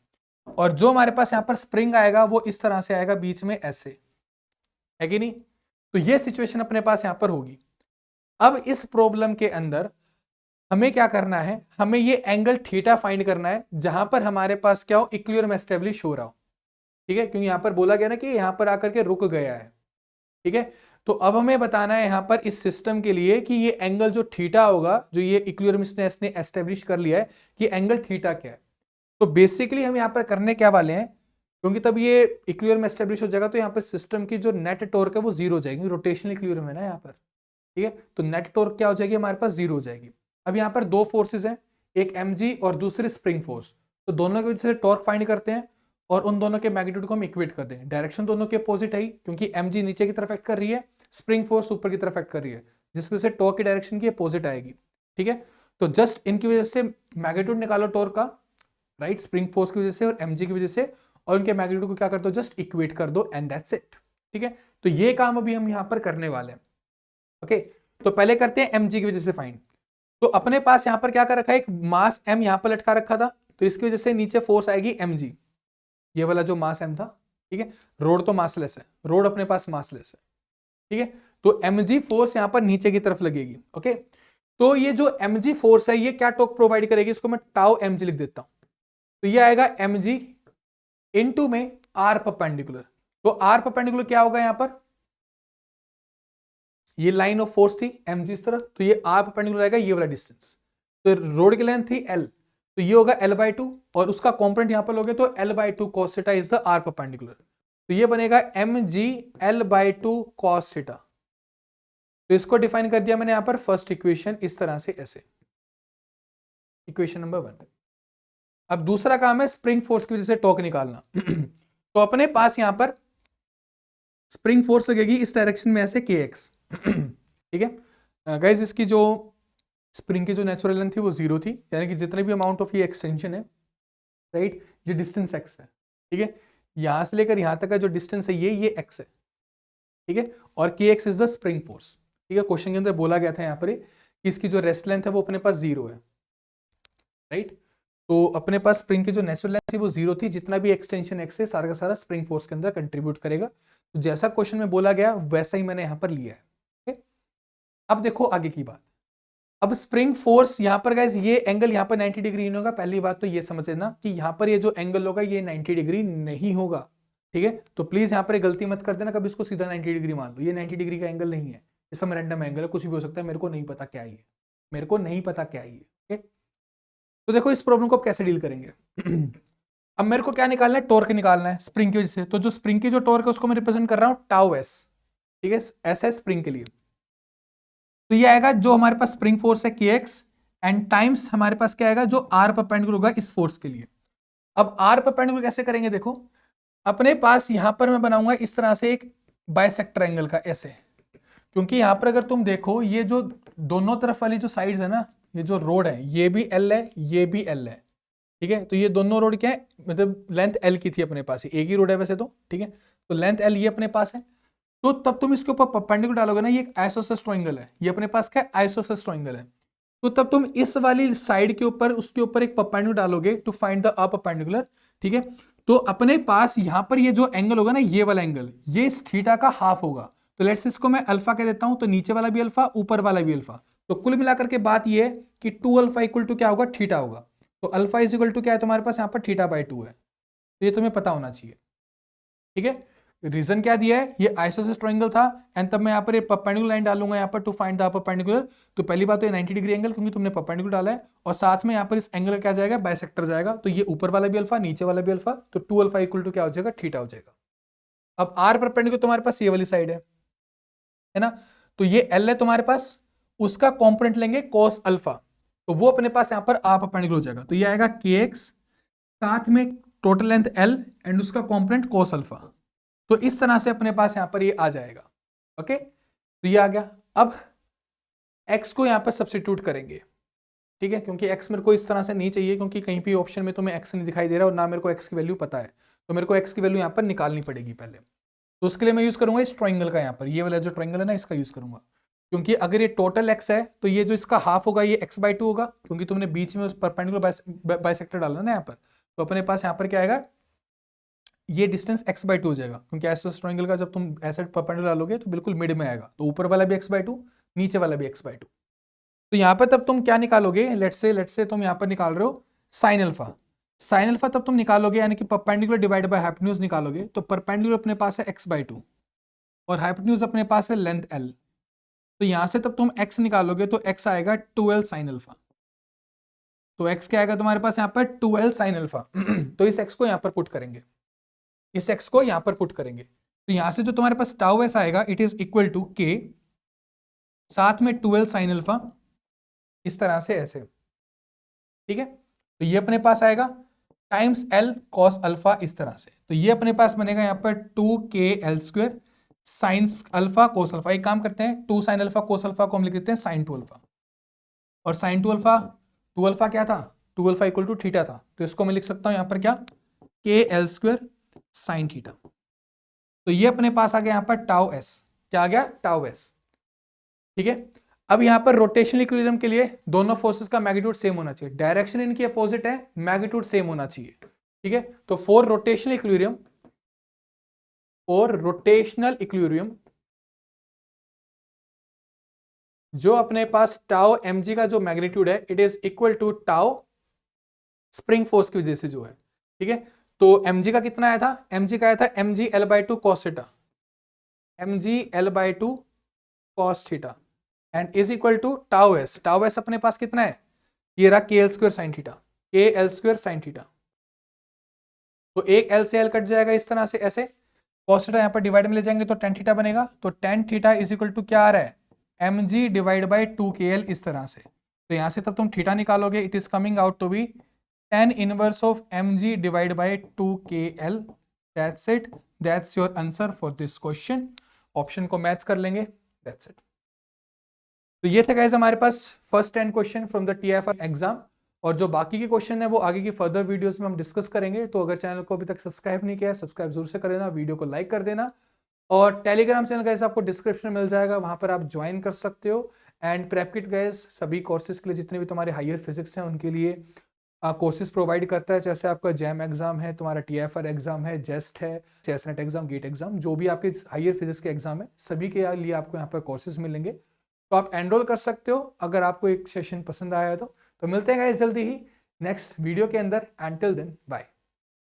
और जो हमारे पास यहाँ पर स्प्रिंग आएगा वो इस तरह से आएगा बीच में ऐसे, है कि नहीं। तो ये सिचुएशन अपने पास यहाँ पर होगी। अब इस प्रॉब्लम के अंदर हमें क्या करना है, हमें ये एंगल थीटा फाइंड करना है जहां पर हमारे पास क्या हो, इक्विलिब्रियम एस्टेब्लिश हो रहा हो, ठीक है, क्योंकि यहां पर बोला गया ना कि यहां पर आकर के रुक गया है, ठीक है। तो अब हमें बताना है यहां पर इस सिस्टम के लिए कि ये एंगल जो थीटा होगा, जो ये इक्विलिब्रियम ने एस्टेब्लिश कर लिया है कि एंगल थीटा क्या है। तो बेसिकली हम यहाँ पर करने क्या वाले हैं, क्योंकि तब ये इक्विलिब्रियम एस्टेब्लिश हो जाएगा तो यहाँ पर सिस्टम की जो नेट टॉर्क है वो जीरो हो जाएगी, रोटेशनल इक्विलिब्रियम है ना यहाँ पर, ठीक है। तो नेट टॉर्क क्या हो जाएगी, हमारे पास जीरो हो जाएगी। अब यहाँ पर दो फोर्सेस हैं, एक mg और दूसरी स्प्रिंग फोर्स, तो दोनों की वजह से टॉर्क फाइंड करते हैं, और उन दोनों के मैग्नीट्यूड को हम इक्वेट कर दें। डायरेक्शन दोनों के अपोजिट है, क्योंकि mg नीचे की तरफ एक्ट कर रही है, स्प्रिंग फोर्स ऊपर की तरफ एक्ट कर रही है, जिसकी वजह से टॉर्क की डायरेक्शन की अपोजिट आएगी, ठीक है। तो जस्ट इनकी वजह से मैग्नीट्यूड निकालो टॉर्क का, राइट, स्प्रिंग फोर्स की वजह से और mg की वजह से, और उनके मैग्नीट्यूड को क्या कर दो, जस्ट इक्वेट कर दो, एंड दैट्स इट, ठीक है। तो ये काम अभी हम यहाँ पर करने वाले हैं, ओके। तो पहले करते हैं mg की वजह से फाइंड। तो अपने पास यहां पर क्या कर रखा है, एक मास m यहां पर लटका रखा था, तो इसकी वजह से नीचे फोर्स आएगी mg, ये वाला जो मास m था, ठीक है। रोड तो मासलेस है, रोड अपने पास मासलेस है, ठीक है। तो mg फोर्स यहां पर नीचे की तरफ लगेगी, ओके। तो ये जो mg फोर्स है ये क्या टॉर्क प्रोवाइड करेगी, इसको मैं टाउ mg लिख देता हूं। तो ये आएगा mg इनटू में r परपेंडिकुलर। तो r परपेंडिकुलर क्या होगा, यहां पर ये लाइन ऑफ फोर्स थी mg इस तरफ, तो ये r परपेंडिकुलर आएगा ये वाला डिस्टेंस, तो रोड की लेंथ थी L, तो ये होगा L/2 और उसका कॉम्पोनेंट यहां पर लोगे तो L/2 cos theta is the R perpendicular, तो ये बनेगा mg L/2 cos थीटा। तो इसको डिफाइन कर दिया मैंने यहां पर फर्स्ट इक्वेशन इस तरह से, ऐसे इक्वेशन नंबर 1। अब दूसरा काम है स्प्रिंग फोर्स की वजह से टॉर्क निकालना। तो अपने पास यहां पर स्प्रिंग फोर्स लगेगी इस डायरेक्शन में ऐसे kx। ठीक है गाइस, इसकी जो स्प्रिंग की जो नेचुरल लेंथ थी वो 0 थी, यानी कि जितने भी अमाउंट ऑफ ये एक्सटेंशन है, राइट, ये डिस्टेंस x है। ठीक है, यहां से लेकर यहां तक का जो डिस्टेंस है ये x है। ठीक है, और kx is the spring force. ठीक है, क्वेश्चन के अंदर बोला गया था यहाँ पर कि इसकी जो रेस्ट लेंथ है वो अपने पास 0 है, राइट। तो अपने पास स्प्रिंग की जो नेचुरल लेंथ थी वो 0 थी, जितना भी एक्सटेंशन x है सारा का सारा स्प्रिंग फोर्स के अंदर कंट्रीब्यूट करेगा। तो जैसा क्वेश्चन में बोला गया वैसा ही मैंने यहां पर लिया है। ठीक? अब देखो आगे की बात। अब स्प्रिंग फोर्स यहां पर गाइस ये एंगल यहां पर 90 डिग्री नहीं होगा। पहली बात तो ये समझ लेना कि यहां पर ये जो एंगल होगा ये 90 डिग्री नहीं होगा। ठीक है, तो प्लीज यहां पर गलती मत कर देना कभी इसको सीधा 90 डिग्री मान लो। ये 90 डिग्री का एंगल नहीं है, ये सब रैंडम एंगल है, कुछ भी हो सकता है, मेरे को नहीं पता क्या है, मेरे को नहीं पता क्या है। ठीक, तो देखो इस प्रॉब्लम को आप कैसे डील करेंगे। अब मेरे को क्या निकालना है, टॉर्क निकालना है स्प्रिंग की वजह से। तो जो स्प्रिंग की जो टॉर्क है उसको मैं रिप्रेजेंट कर रहा हूं टाउ एस। ठीक है, एस है स्प्रिंग के लिए। तो ये आएगा जो हमारे पास स्प्रिंग फोर्स है kx एंड टाइम्स हमारे पास क्या आएगा जो r परपेंडिकुलर होगा इस फोर्स के लिए। अब r परपेंडिकुलर कैसे करेंगे, देखो अपने पास यहां पर मैं बनाऊंगा इस तरह से एक बाइसेक्टर एंगल का, ऐसे, क्योंकि यहां पर अगर तुम देखो ये जो दोनों तरफ वाली जो साइड्स है ना, ये जो रोड है ये भी L है, ये भी L है। ठीक है, तो ये दोनों रोड क्या है, मतलब लेंथ L की थी अपने पास, एक ही रोड है वैसे तो। ठीक है, तो लेंथ L ये अपने पास है, तो तब तुम इसके ऊपर परपेंडिकुलर डालोगे ना, ये एक आइसोसेलेस ट्रायंगल है, ये अपने पास क्या है, आइसोसेलेस ट्रायंगल है। तो तब तुम इस वाली साइड के ऊपर उसके ऊपर एक परपेंडिकुलर डालोगे टू फाइंड द परपेंडिकुलर। ठीक है, तो अपने पास यहां पर ये जो एंगल होगा ना, ये वाला एंगल, ये इस थीटा का हाफ होगा। तो लेट्स इसको मैं अल्फा कह देता हूं, तो नीचे वाला भी अल्फा, ऊपर वाला भी अल्फा। तो कुल मिलाकर के बात ये है कि 2 अल्फा इक्वल टू क्या होगा, थीटा होगा। तो अल्फा इज इक्वल टू क्या है तुम्हारे पास यहाँ पर, थीटा/2 है। तो ये तुम्हें पता होना चाहिए। ठीक है, रीजन क्या दिया है, ये आइसोसेलेस ट्रायंगल था एंड तब मैं यहाँ पर ये परपेंडिकुलर लाइन डालूंगा यहाँ पर टू फाइंड द परपेंडिकुलर। तो पहली बात तो ये 90 डिग्री एंगल क्योंकि तुमने परपेंडिकुलर डाला है, और साथ में यहाँ पर इस एंगल क्या जाएगा, बाइसेक्टर जाएगा। तो ये ऊपर वाला भी अल्फा, नीचे वाला भी अल्फा, तो 2 अल्फा इक्वल टू क्या हो जाएगा, थीटा हो जाएगा। अब आर परपेंडिकुलर तुम्हारे पास ये वाली साइड है ना, तो ये एल है तुम्हारे पास, उसका कॉम्पोनेंट लेंगे कॉस अल्फा, तो वो अपने पास यहाँ पर आर परपेंडिकुलर हो जाएगा। तो ये आएगा kx, साथ में टोटल लेंथ L एंड उसका कॉम्पोनेंट कॉस अल्फा। तो इस तरह से अपने पास यहां पर ये आ जाएगा। ओके, तो ये आ गया। अब x को यहां पर सब्स्टिट्यूट करेंगे। ठीक है, क्योंकि x मेरे को इस तरह से नहीं चाहिए, क्योंकि कहीं भी ऑप्शन में तुम्हें x नहीं दिखाई दे रहा और ना मेरे को x की वैल्यू पता है, तो मेरे को x की वैल्यू यहां पर निकालनी पड़ेगी पहले। तो उसके लिए मैं यूज करूंगा इस ट्रायंगल का, यहां पर ये वाला जो ट्रायंगल है ना, इसका यूज करूंगा। क्योंकि अगर ये टोटल x है तो ये जो इसका हाफ होगा ये x/2 होगा, क्योंकि तुमने बीच में उस परपेंडिकुलर बाइसेक्टर डाला ना यहाँ पर। तो अपने पास यहाँ पर क्या आएगा, ये डिस्टेंस x/2 हो जाएगा, क्योंकि आइसोसेलेस ट्रायंगल का जब तुम ऐसे परपेंडिकुलर डालोगे तो बिल्कुल मिड में आएगा। तो ऊपर वाला भी x/2, नीचे वाला भी x/2। तो यहाँ पर तब तुम क्या निकालोगे, लेट्स से तुम यहाँ पर निकाल रहे हो साइन अल्फा। साइन अल्फा तब तुम निकालोगे यानी कि परपेंडिकुलर डिवाइड बाय हाइपोटेन्यूज निकालोगे। तो परपेंडिकुलर अपने पास है x/2 और हाइपोटेन्यूज अपने पास है लेंथ L। तो यहां से तब तुम x निकालोगे तो x आएगा 2l साइन अल्फा। तो x क्या आएगा तुम्हारे पास यहाँ पर 2l साइन अल्फा। तो इस x को यहाँ पर पुट करेंगे, इस x को यहाँ पर पुट करेंगे। तो यहां से जो तुम्हारे पास टाउ एस आएगा it is equal to k, साथ में 2l साइन अल्फा, इस तरह से ऐसे। ठीक है, तो ये अपने पास आएगा टाइम्स l cos अल्फा, इस तरह से। तो ये अपने पास बनेगा यहाँ पर 2kl² science alpha cos alpha. एक काम करते हैं, 2 साइन अल्फा कोस अल्फा को हम लिख देते हैं साइन 2 अल्फा, और साइन 2 अल्फा, 2 अल्फा क्या था, 2 अल्फा इक्वल टू थीटा था। तो इसको मैं लिख सकता हूं यहाँ पर क्या, kl² साइन थीटा। तो ये अपने पास आ गया यहाँ पर टाउ एस, क्या आ गया, टाउ एस। ठीक है, अब यहाँ पर रोटेशनल इक्विलिब्रियम के लिए दोनों फोर्सेस का मैग्नीट्यूड सेम होना चाहिए, डायरेक्शन इनकी अपोजिट है, मैग्नीट्यूड सेम होना चाहिए। ठीक है, तो फॉर रोटेशनल इक्विलिब्रियम, और रोटेशनल इक्विलिब्रियम जो अपने पास टाउ mg का जो मैग्नीट्यूड है it is equal to tau spring force की वजह से जो है। ठीक है, तो mg का कितना आया था, mg का आया था mg L/2 cos theta, mg L/2 cos theta and is equal to tau S. Tau S अपने पास कितना है, ये रहा K L square sine theta, K L square sine theta. तो एक एल से एल कट जाएगा इस तरह से ऐसे, कॉस थीटा यहाँ पर डिवाइड में ले जाएंगे तो टेन थीटा बनेगा। तो tan theta is equal to क्या आ रहा है, M G divide by 2 KL इस तरह से। तो यहाँ से तब तुम थीटा निकालोगे, it is coming out to be tan inverse of M G divide by 2 KL। That's it, that's your answer for this question. Option को मैच कर लेंगे, दैट्स इट। तो ये थे गाइस हमारे पास first 10 question from the TIFR exam, और जो बाकी के क्वेश्चन है वो आगे की फर्दर वीडियोस में हम डिस्कस करेंगे। तो अगर चैनल को अभी तक सब्सक्राइब नहीं किया है, सब्सक्राइब जरूर से कर लेना, वीडियो को लाइक कर देना, और टेलीग्राम चैनल गाइस आपको डिस्क्रिप्शन में मिल जाएगा, वहां पर आप ज्वाइन कर सकते हो। एंड प्रेप किट गाइस सभी कोर्सेज के लिए, जितने भी तुम्हारे हायर फिजिक्स हैं उनके लिए कोर्सेज प्रोवाइड करता है। जैसे आपका जैम एग्जाम है, तुम्हारा TIFR एग्जाम है, जेस्ट है, चेसनेट एग्जाम, गेट एग्जाम, जो भी आपके हायर फिजिक्स के एग्जाम है सभी के लिए आपको यहाँ पर कोर्सेज मिलेंगे। तो आप एनरोल कर सकते हो अगर आपको एक सेशन पसंद आया तो मिलते हैं गाइस जल्दी ही नेक्स्ट वीडियो के अंदर। And till then bye.